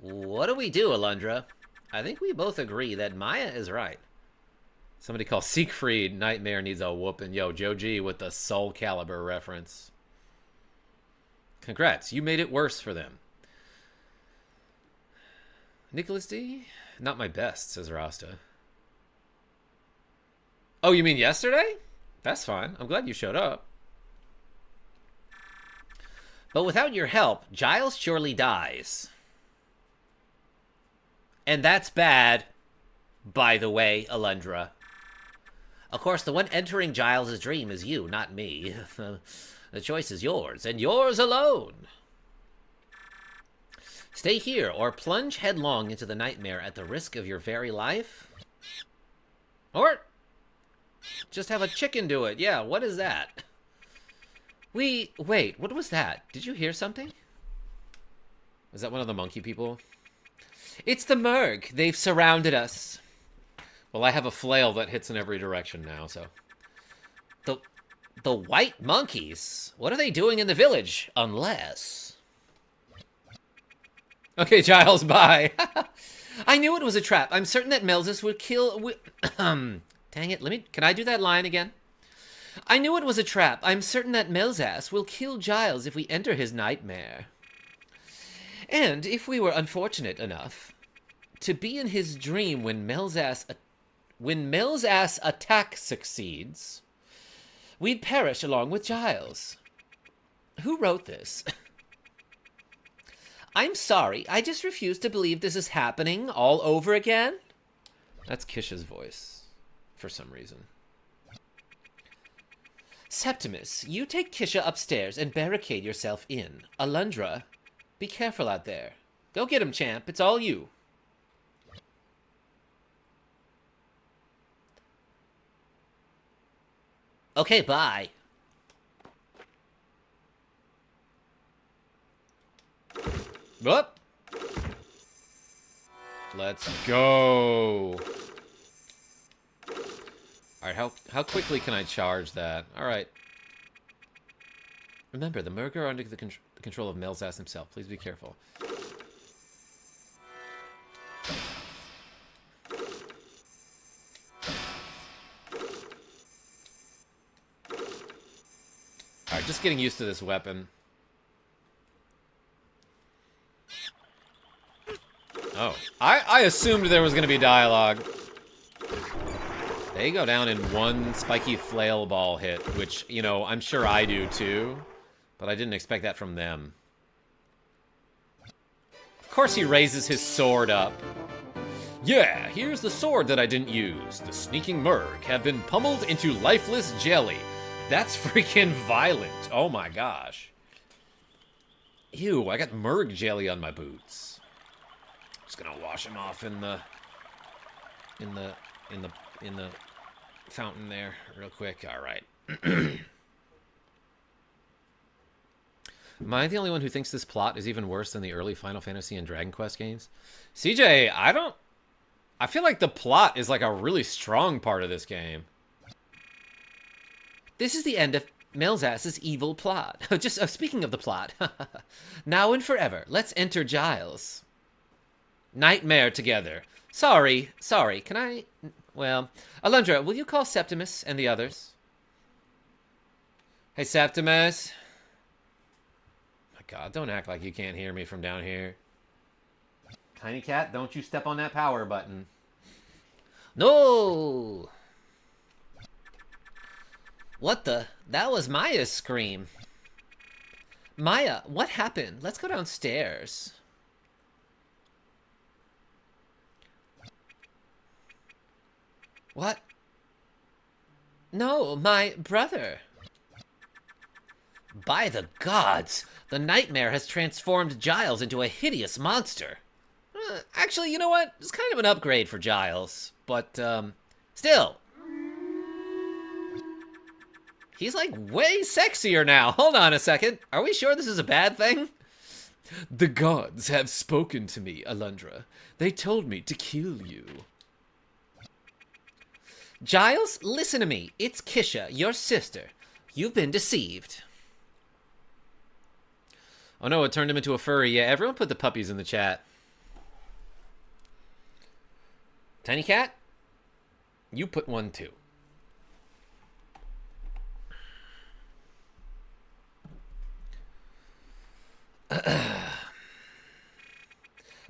what do we do, Alundra? I think we both agree that Maya is right. Somebody call Siegfried Nightmare needs a whooping. Yo, Joe G with the Soul Calibur reference. Congrats, you made it worse for them. Nicklas D? Not my best, says Rasta. Oh, you mean yesterday? That's fine. I'm glad you showed up. But without your help, Giles surely dies. And that's bad, by the way, Alundra. Of course, the one entering Giles' dream is you, not me. The choice is yours, and yours alone. Stay here, or plunge headlong into the nightmare at the risk of your very life. Or just have a chicken do it. Yeah, what is that? Wait, what was that? Did you hear something? Is that one of the monkey people? It's the Merg. They've surrounded us. Well, I have a flail that hits in every direction now, so. The white monkeys? What are they doing in the village? Unless... Okay, Giles, bye. I knew it was a trap. I'm certain that Melzus would kill... Dang it, can I do that line again? I knew it was a trap. I'm certain that Melzas will kill Giles if we enter his nightmare. And if we were unfortunate enough to be in his dream when Melzas attack succeeds, we'd perish along with Giles. Who wrote this? I'm sorry, I just refuse to believe this is happening all over again. That's Kisha's voice, for some reason. Septimus, you take Kisha upstairs and barricade yourself in. Alundra, be careful out there. Go get him, champ. It's all you. Okay, bye. Whoop. Let's go. Alright, how quickly can I charge that? Alright. Remember, the Merg are under the control of Melzas himself. Please be careful. Alright, just getting used to this weapon. Oh. I assumed there was going to be dialogue. They go down in one spiky flail ball hit, which, you know, I'm sure I do too. But I didn't expect that from them. Of course he raises his sword up. Yeah, here's the sword that I didn't use. The sneaking Merg have been pummeled into lifeless jelly. That's freaking violent. Oh my gosh. Ew, I got Merg jelly on my boots. Just gonna wash them off in the fountain there real quick. All right. Am I the only one who thinks this plot is even worse than the early Final Fantasy and Dragon Quest games? CJ, I feel like the plot is like a really strong part of this game. This is the end of Melzas' evil plot. Just speaking of the plot. Now and forever, let's enter Giles. Nightmare together. Sorry. Can I... Well, Alundra, will you call Septimus and the others? Hey, Septimus. My God, don't act like you can't hear me from down here. Tiny cat, don't you step on that power button. No! What the? That was Maya's scream. Maya, what happened? Let's go downstairs. What? No, my brother. By the gods, the nightmare has transformed Giles into a hideous monster. Actually, you know what? It's kind of an upgrade for Giles, but, still. He's, like, way sexier now. Hold on a second. Are we sure this is a bad thing? The gods have spoken to me, Alundra. They told me to kill you. Giles, listen to me. It's Kisha, your sister. You've been deceived. Oh no, it turned him into a furry. Yeah, everyone put the puppies in the chat. Tiny cat? You put one too.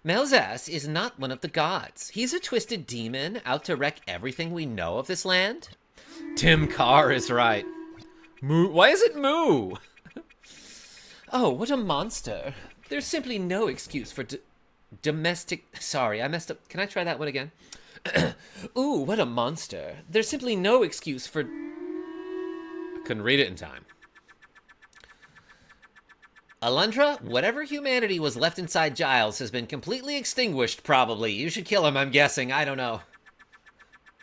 Melzas is not one of the gods. He's a twisted demon out to wreck everything we know of this land. Tim Carr is right. Moo. Why is it moo? Oh, what a monster. There's simply no excuse for domestic... Sorry, I messed up. Can I try that one again? Ooh, what a monster. There's simply no excuse for... I couldn't read it in time. Alundra, whatever humanity was left inside Giles has been completely extinguished, probably. You should kill him, I'm guessing. I don't know.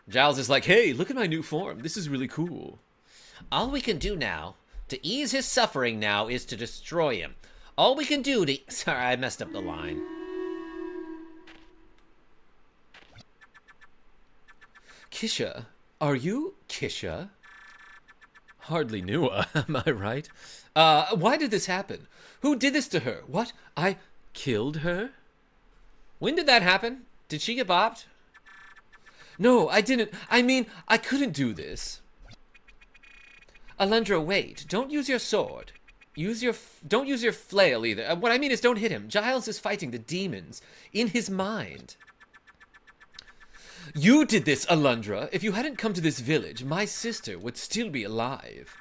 Giles is like, hey, look at my new form. This is really cool. All we can do now, to ease his suffering now, is to destroy him. All we can do to... Sorry, I messed up the line. Kisha, are you Kisha? Hardly knew her, am I right? Why did this happen? Who did this to her? What? I killed her? When did that happen? Did she get bopped? No, I didn't. I mean, I couldn't do this. Alundra, wait. Don't use your sword. Don't use your flail either. What I mean is don't hit him. Giles is fighting the demons in his mind. You did this, Alundra. If you hadn't come to this village, my sister would still be alive.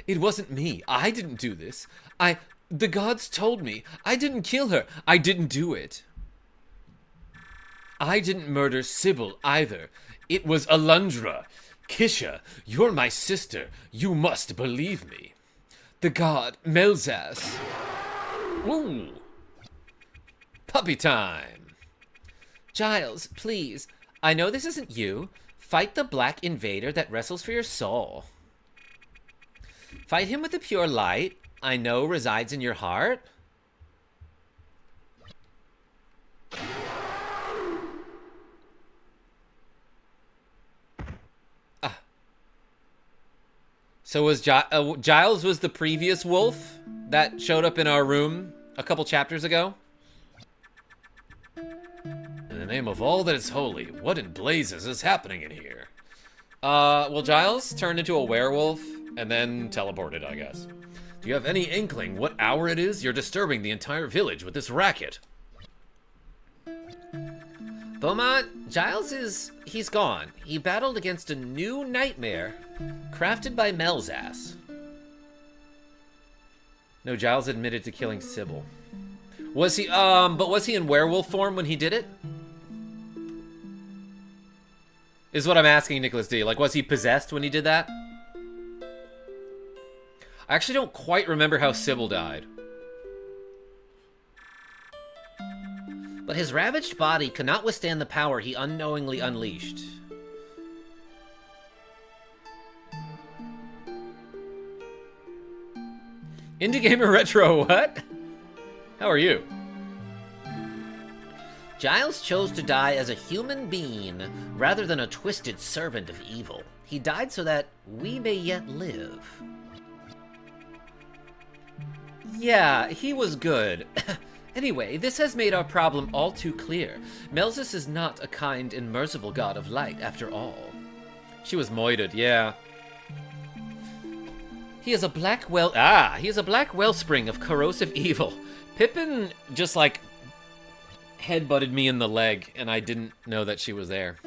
It wasn't me. I didn't do this. The gods told me. I didn't kill her. I didn't do it. I didn't murder Sybil either. It was Alundra. Kisha, you're my sister. You must believe me. The god, Melzas. Ooh. Puppy time. Giles, please. I know this isn't you. Fight the black invader that wrestles for your soul. Fight him with the pure light I know resides in your heart. So was Giles was the previous wolf that showed up in our room a couple chapters ago? In the name of all that is holy, what in blazes is happening in here? Well, Giles turned into a werewolf and then teleported, I guess. Do you have any inkling what hour it is? You're disturbing the entire village with this racket. Beaumont, he's gone. He battled against a new nightmare crafted by Melzas. No, Giles admitted to killing Sybil. Was he, but was he in werewolf form when he did it? Is what I'm asking Nicklas D. Like, was he possessed when he did that? I actually don't quite remember how Sybil died. But his ravaged body could not withstand the power he unknowingly unleashed. Indie Gamer Retro, what? How are you? Giles chose to die as a human being rather than a twisted servant of evil. He died so that we may yet live. Yeah, he was good. Anyway, this has made our problem all too clear. Melzas is not a kind and merciful god of light, after all. She was moited, yeah. He is a black wellspring of corrosive evil. Pippin just, like, headbutted me in the leg, and I didn't know that she was there.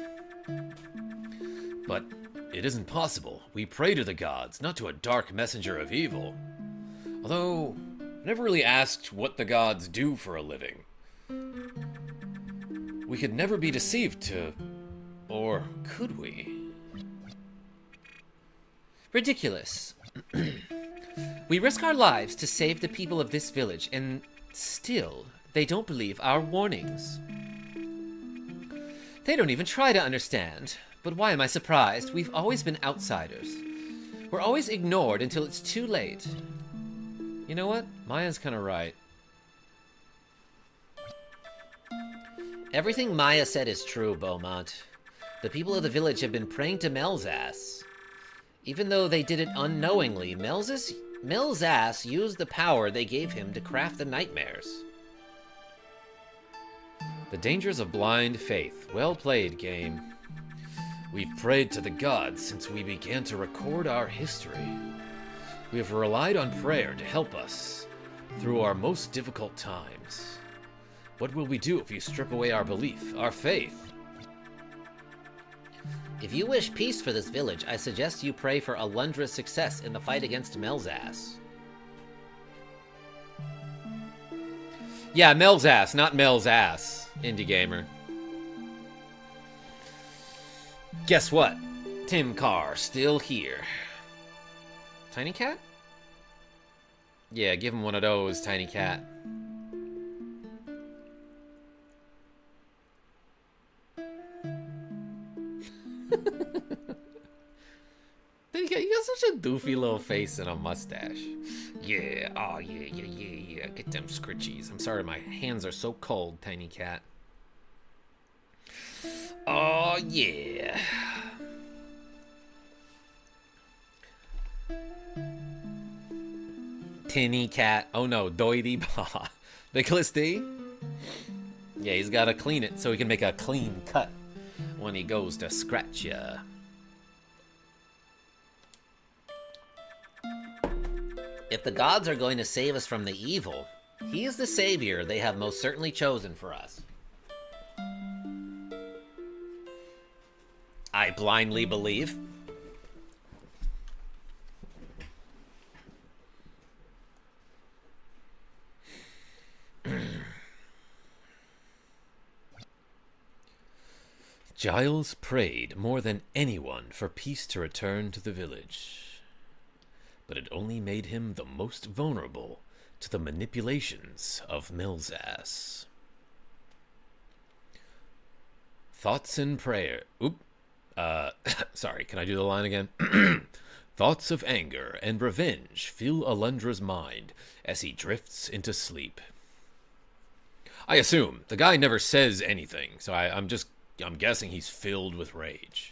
But it isn't possible. We pray to the gods, not to a dark messenger of evil. Although, I never really asked what the gods do for a living. We could never be deceived to... Or could we? Ridiculous. We risk our lives to save the people of this village, and still, they don't believe our warnings. They don't even try to understand. But why am I surprised? We've always been outsiders. We're always ignored until it's too late. You know what? Maya's kind of right. Everything Maya said is true, Beaumont. The people of the village have been praying to Melzas. Even though they did it unknowingly, Melzas used the power they gave him to craft the nightmares. The dangers of blind faith. Well played, game. We've prayed to the gods since we began to record our history. We have relied on prayer to help us through our most difficult times. What will we do if you strip away our belief, our faith? If you wish peace for this village, I suggest you pray for Alundra's success in the fight against Mel's-ass. Yeah, Mel's-ass, not Mel's-ass, indie gamer. Guess what? Tim Carr still here. Tiny cat? Yeah, give him one of those, tiny cat. You got such a doofy little face and a mustache. Yeah, oh yeah. Get them scritchies. I'm sorry, my hands are so cold, tiny cat. Oh yeah. Tinny cat. Oh no, doity paw. Nicklas D? Yeah, he's gotta clean it so he can make a clean cut when he goes to scratch ya. If the gods are going to save us from the evil, he is the savior they have most certainly chosen for us. I blindly believe. Giles prayed more than anyone for peace to return to the village, but it only made him the most vulnerable to the manipulations of Mel's-ass. Thoughts and prayer. Sorry, can I do the line again? Thoughts of anger and revenge fill Alundra's mind as he drifts into sleep. I assume the guy never says anything, so I'm guessing he's filled with rage.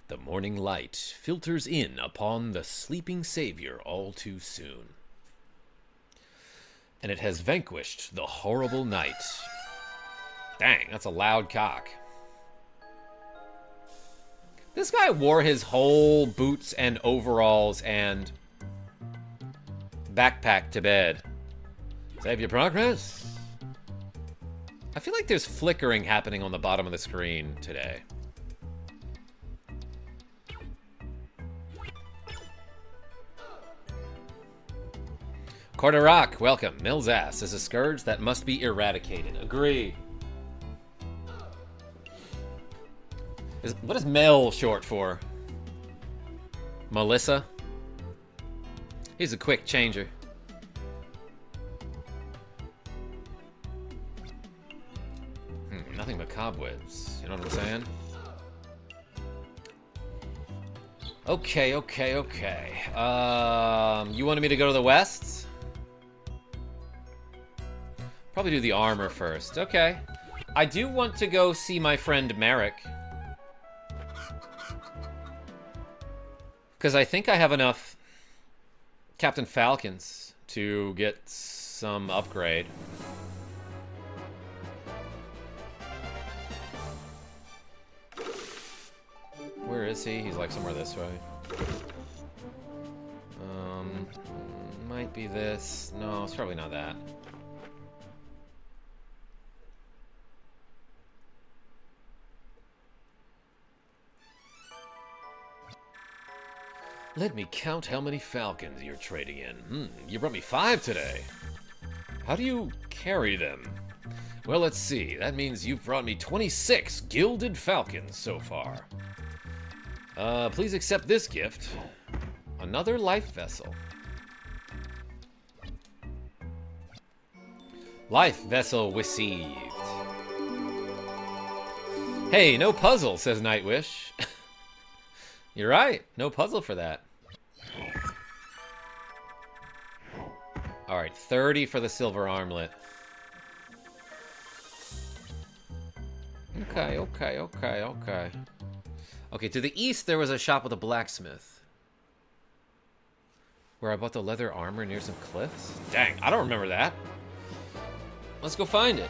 The morning light filters in upon the sleeping savior all too soon, and it has vanquished the horrible night. Dang, that's a loud cock. This guy wore his whole boots and overalls and backpack to bed. Save your progress. I feel like there's flickering happening on the bottom of the screen today. Quarter Rock, welcome. Mel's-ass is a scourge that must be eradicated. Agree. What is Mel short for? Melissa? He's a quick changer. Nothing but cobwebs. You know what I'm saying? Okay. You wanted me to go to the west? Probably do the armor first. Okay. I do want to go see my friend Merrick. Because I think I have enough Captain Falcons to get some upgrade. Where is he? He's like somewhere this way. Might be this. No, it's probably not that. Let me count how many falcons you're trading in. You brought me 5 today. How do you carry them? Well, let's see. That means you've brought me 26 gilded falcons so far. Please accept this gift. Another life vessel. Life vessel received. Hey, no puzzle, says Nightwish. You're right. No puzzle for that. Alright, 30 for the silver armlet. Okay. Okay, to the east there was a shop with a blacksmith. Where I bought the leather armor near some cliffs? Dang, I don't remember that. Let's go find it.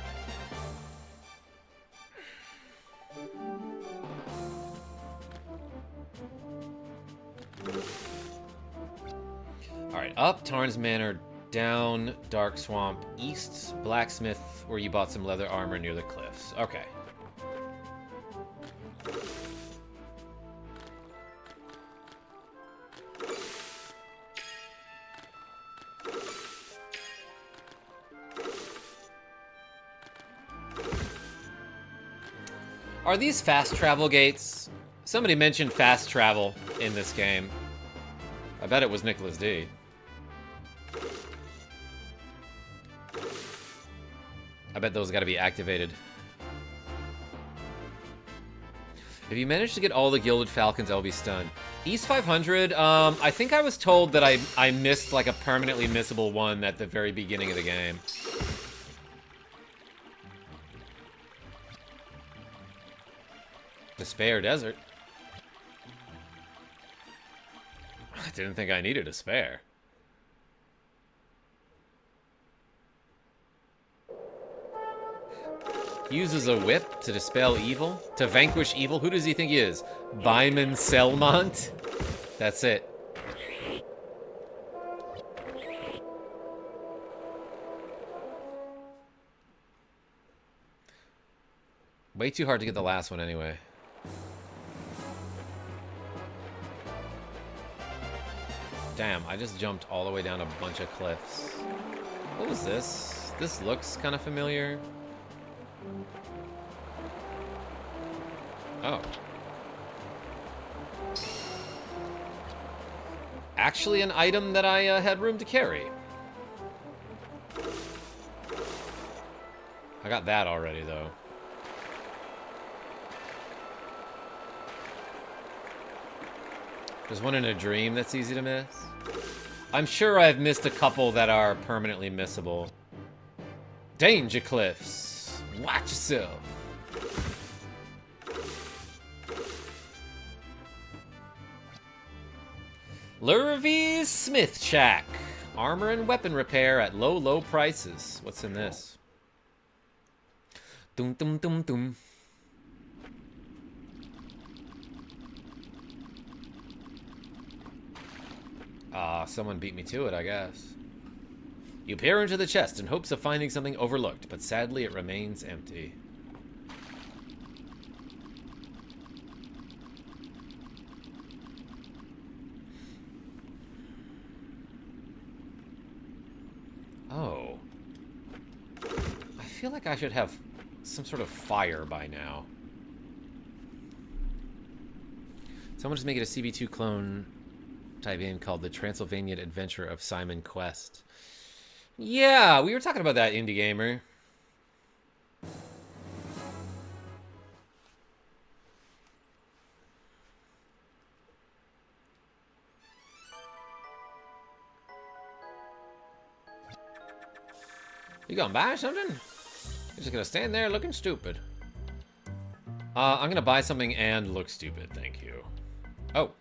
Alright, up Tarn's Manor Down Dark Swamp, east blacksmith, where you bought some leather armor near the cliffs. Okay. Are these fast travel gates? Somebody mentioned fast travel in this game. I bet it was Nicklas D. I bet those gotta be activated. If you manage to get all the Gilded Falcons, I'll be stunned. East 500, I think I was told that I missed like a permanently missable one at the very beginning of the game. Despair Desert. I didn't think I needed a spare. He uses a whip to dispel evil, to vanquish evil. Who does he think he is? Byman Selmont? That's it. Way too hard to get the last one anyway. Damn, I just jumped all the way down a bunch of cliffs. What was this? This looks kind of familiar. Oh. Actually an item that I had room to carry. I got that already, though. There's one in a dream that's easy to miss. I'm sure I've missed a couple that are permanently missable. Danger cliffs. Watch yourself. Lurvy's Smith Shack. Armor and weapon repair at low, low prices. What's in this? Dum dum dum dum. Someone beat me to it, I guess. You peer into the chest in hopes of finding something overlooked, but sadly it remains empty. Oh. I feel like I should have some sort of fire by now. Someone just make it a CB2 clone type game called The Transylvanian Adventure of Simon Quest. Yeah, we were talking about that, indie gamer. You gonna buy something? You're just gonna stand there looking stupid. I'm gonna buy something and look stupid, thank you. Oh.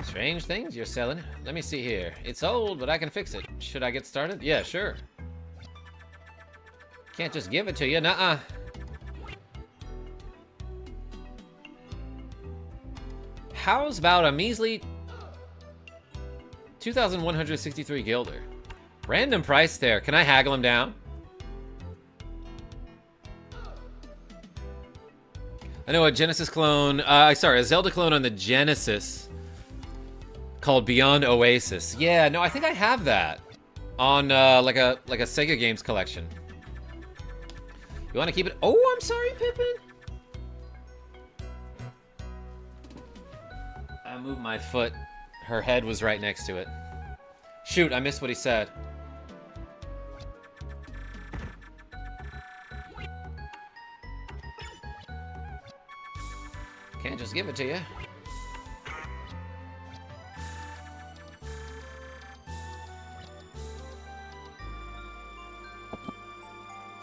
Strange things you're selling. Let me see here. It's old, but I can fix it. Should I get started? Yeah, sure. Can't just give it to you. Nuh-uh. How's about a measly 2,163 gilder? Random price there. Can I haggle him down? I know a Genesis clone, sorry, a Zelda clone on the Genesis called Beyond Oasis. Yeah, no, I think I have that on like a Sega games collection. You want to keep it? Oh, I'm sorry, Pippin. I moved my foot. Her head was right next to it. Shoot, I missed what he said. Can't just give it to you.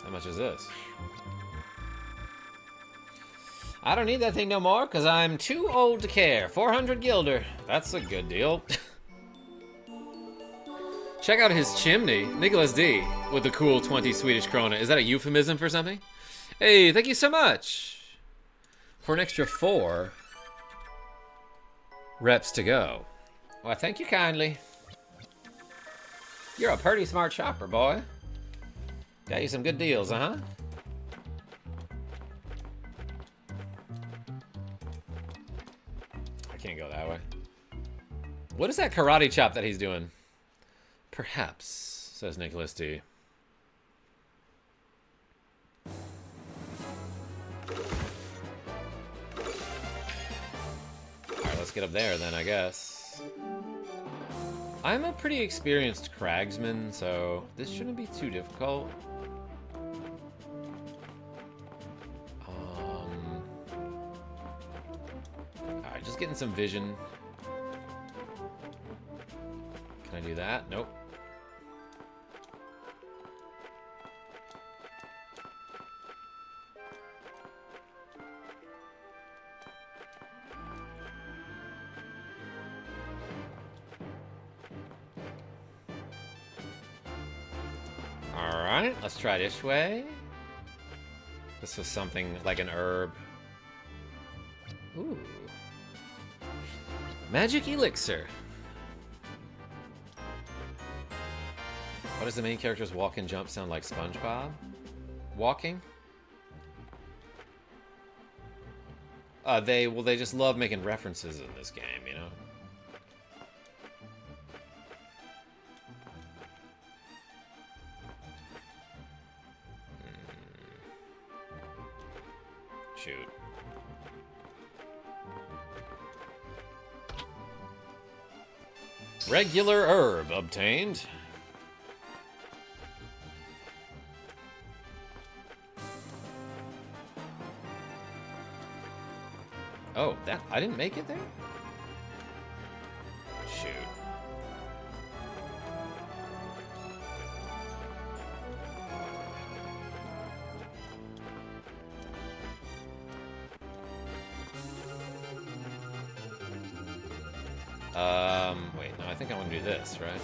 How much is this? I don't need that thing no more, because I'm too old to care. 400 gilder. That's a good deal. Check out his chimney. Nicklas D with the cool 20 Swedish krona. Is that a euphemism for something? Hey, thank you so much. For an extra 4 reps to go. Well, thank you kindly. You're a pretty smart shopper, boy. Got you some good deals, uh-huh. I can't go that way. What is that karate chop that he's doing? Perhaps, says Nicklas D. Alright, let's get up there then, I guess. I'm a pretty experienced cragsman, so this shouldn't be too difficult. Alright, just getting some vision. Can I do that? Nope. Alright, let's try this way. This was something like an herb. Ooh. Magic elixir. Why does the main character's walk and jump sound like SpongeBob? Walking? They just love making references in this game, you know? Shoot. Regular herb obtained. Oh, that I didn't make it there? Shoot. Wait, no, I think I want to do this, right?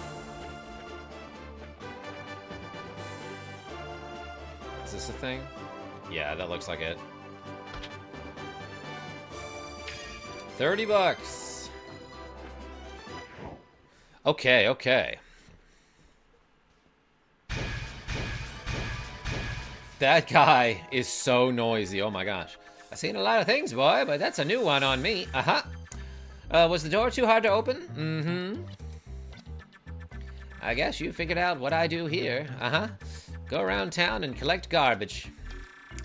Is this a thing? Yeah, that looks like it. 30 bucks. Okay, okay. That guy is so noisy. Oh my gosh. I've seen a lot of things, boy, but that's a new one on me. Uh-huh. Was the door too hard to open? Mm-hmm. I guess you figured out what I do here. Uh-huh. Go around town and collect garbage.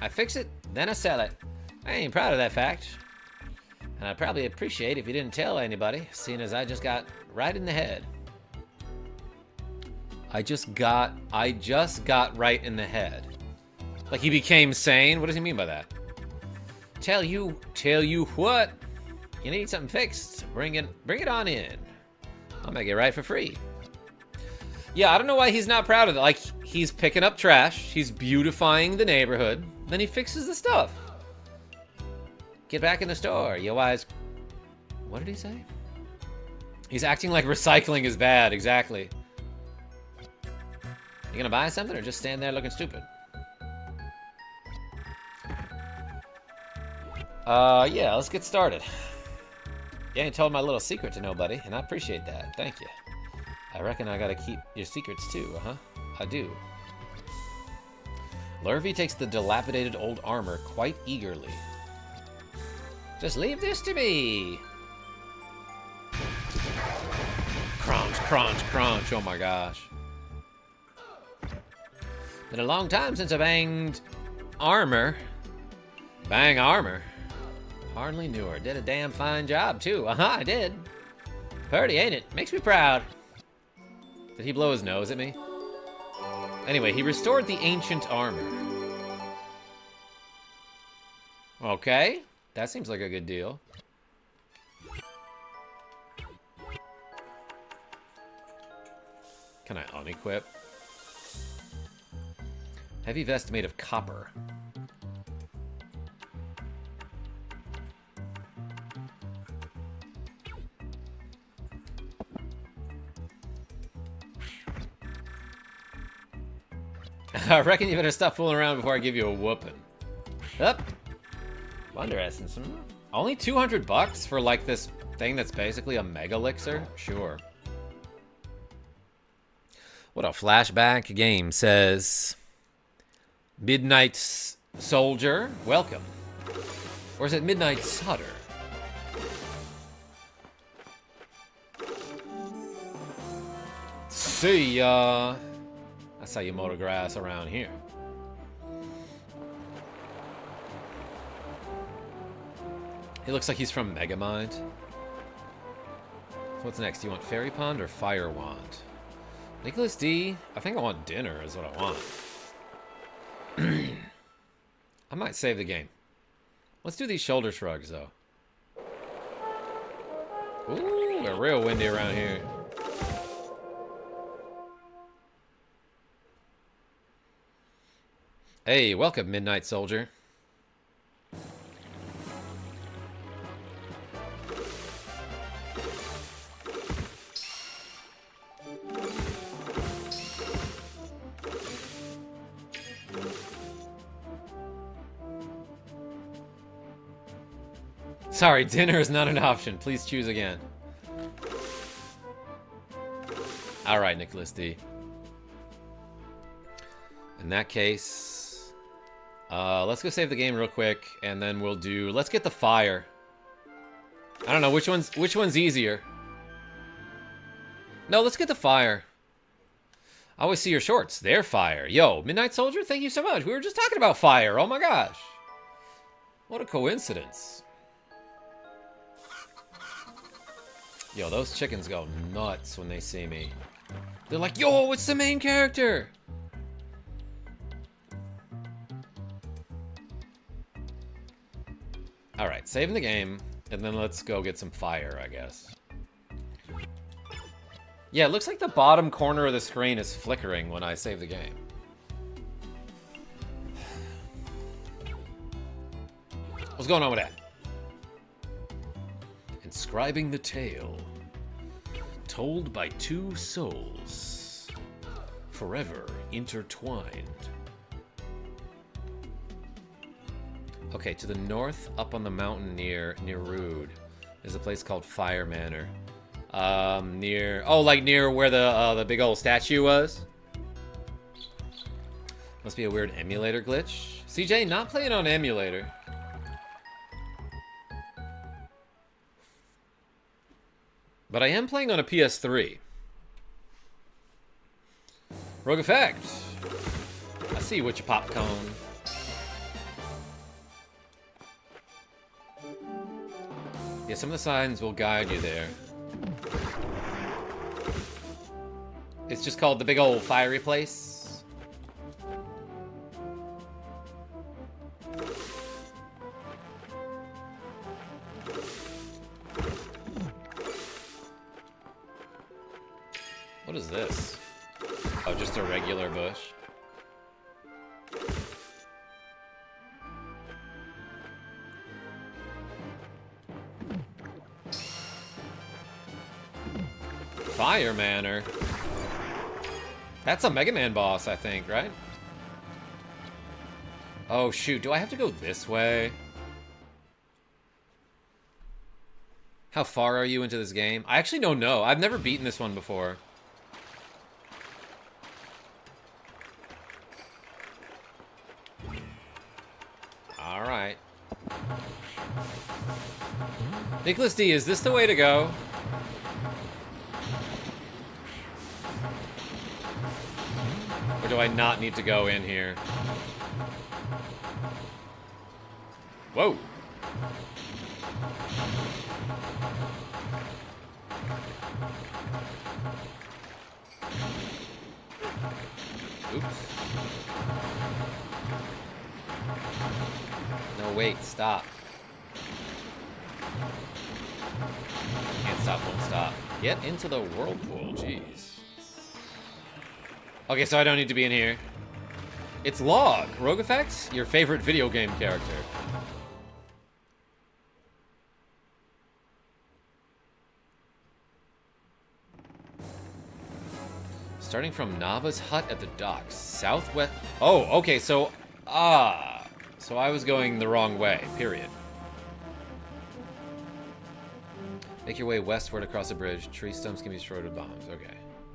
I fix it, then I sell it. I ain't proud of that fact. And I'd probably appreciate if you didn't tell anybody, seeing as I just got right in the head. I just got right in the head. Like he became sane? What does he mean by that? Tell you what? You need something fixed. Bring it on in. I'll make it right for free. Yeah, I don't know why he's not proud of it. Like, he's picking up trash. He's beautifying the neighborhood. Then he fixes the stuff. Get back in the store, you wise... What did he say? He's acting like recycling is bad. Exactly. You gonna buy something or just stand there looking stupid? Yeah, let's get started. You ain't told my little secret to nobody, and I appreciate that. Thank you. I reckon I gotta keep your secrets too, huh? I do. Lurvy takes the dilapidated old armor quite eagerly. Just leave this to me. Crunch, crunch, crunch. Oh my gosh. Been a long time since I banged armor. Bang armor. Hardly knew her. Did a damn fine job, too. Uh-huh, I did. Purty, ain't it? Makes me proud. Did he blow his nose at me? Anyway, he restored the ancient armor. Okay. That seems like a good deal. Can I unequip? Heavy vest made of copper. I reckon you better stop fooling around before I give you a whooping. Up. Essence. Only 200 bucks for like this thing that's basically a mega elixir? Sure. What a flashback game says. Midnight Soldier, welcome. Or is it Midnight Sutter? See ya. That's how you motor grass around here. He looks like he's from Megamind. So what's next? Do you want Fairy Pond or Fire Wand? Nicklas D, I think I want dinner is what I want. I might save the game. Let's do these shoulder shrugs, though. Ooh, we're real windy around here. Hey, welcome, Midnight Soldier. Sorry, dinner is not an option. Please choose again. Alright, Nicklas D. In that case, let's go save the game real quick, and then we'll do... Let's get the fire. I don't know, which one's easier? No, let's get the fire. I always see your shorts. They're fire. Yo, Midnight Soldier, thank you so much. We were just talking about fire. Oh my gosh. What a coincidence. Yo, those chickens go nuts when they see me. They're like, yo, it's the main character. Alright, saving the game, and then let's go get some fire, I guess. Yeah, it looks like the bottom corner of the screen is flickering when I save the game. What's going on with that? Inscribing the tale. Told by two souls. Forever intertwined. Okay, to the north, up on the mountain near Rude, is a place called Fire Manor. Near where the big old statue was. Must be a weird emulator glitch. CJ, not playing on emulator. But I am playing on a PS3. Rogue Effect. I see you with your popcorn. Yeah, some of the signs will guide you there. It's just called the big old fiery place. What is this? Oh, just a regular bush. Fire Manor. That's a Mega Man boss, I think, right? Oh, shoot. Do I have to go this way? How far are you into this game? I actually don't know. I've never beaten this one before. Alright. Nicklas D, is this the way to go? Or do I not need to go in here? Whoa. Oops. No, wait, stop. Can't stop, won't stop. Get into the whirlpool, jeez. Okay, so I don't need to be in here. It's Log. Rogue Effects, your favorite video game character. Starting from Nava's hut at the docks. Southwest. Oh, okay, so... so I was going the wrong way, period. Make your way westward across a bridge. Tree stumps can be destroyed with bombs. Okay.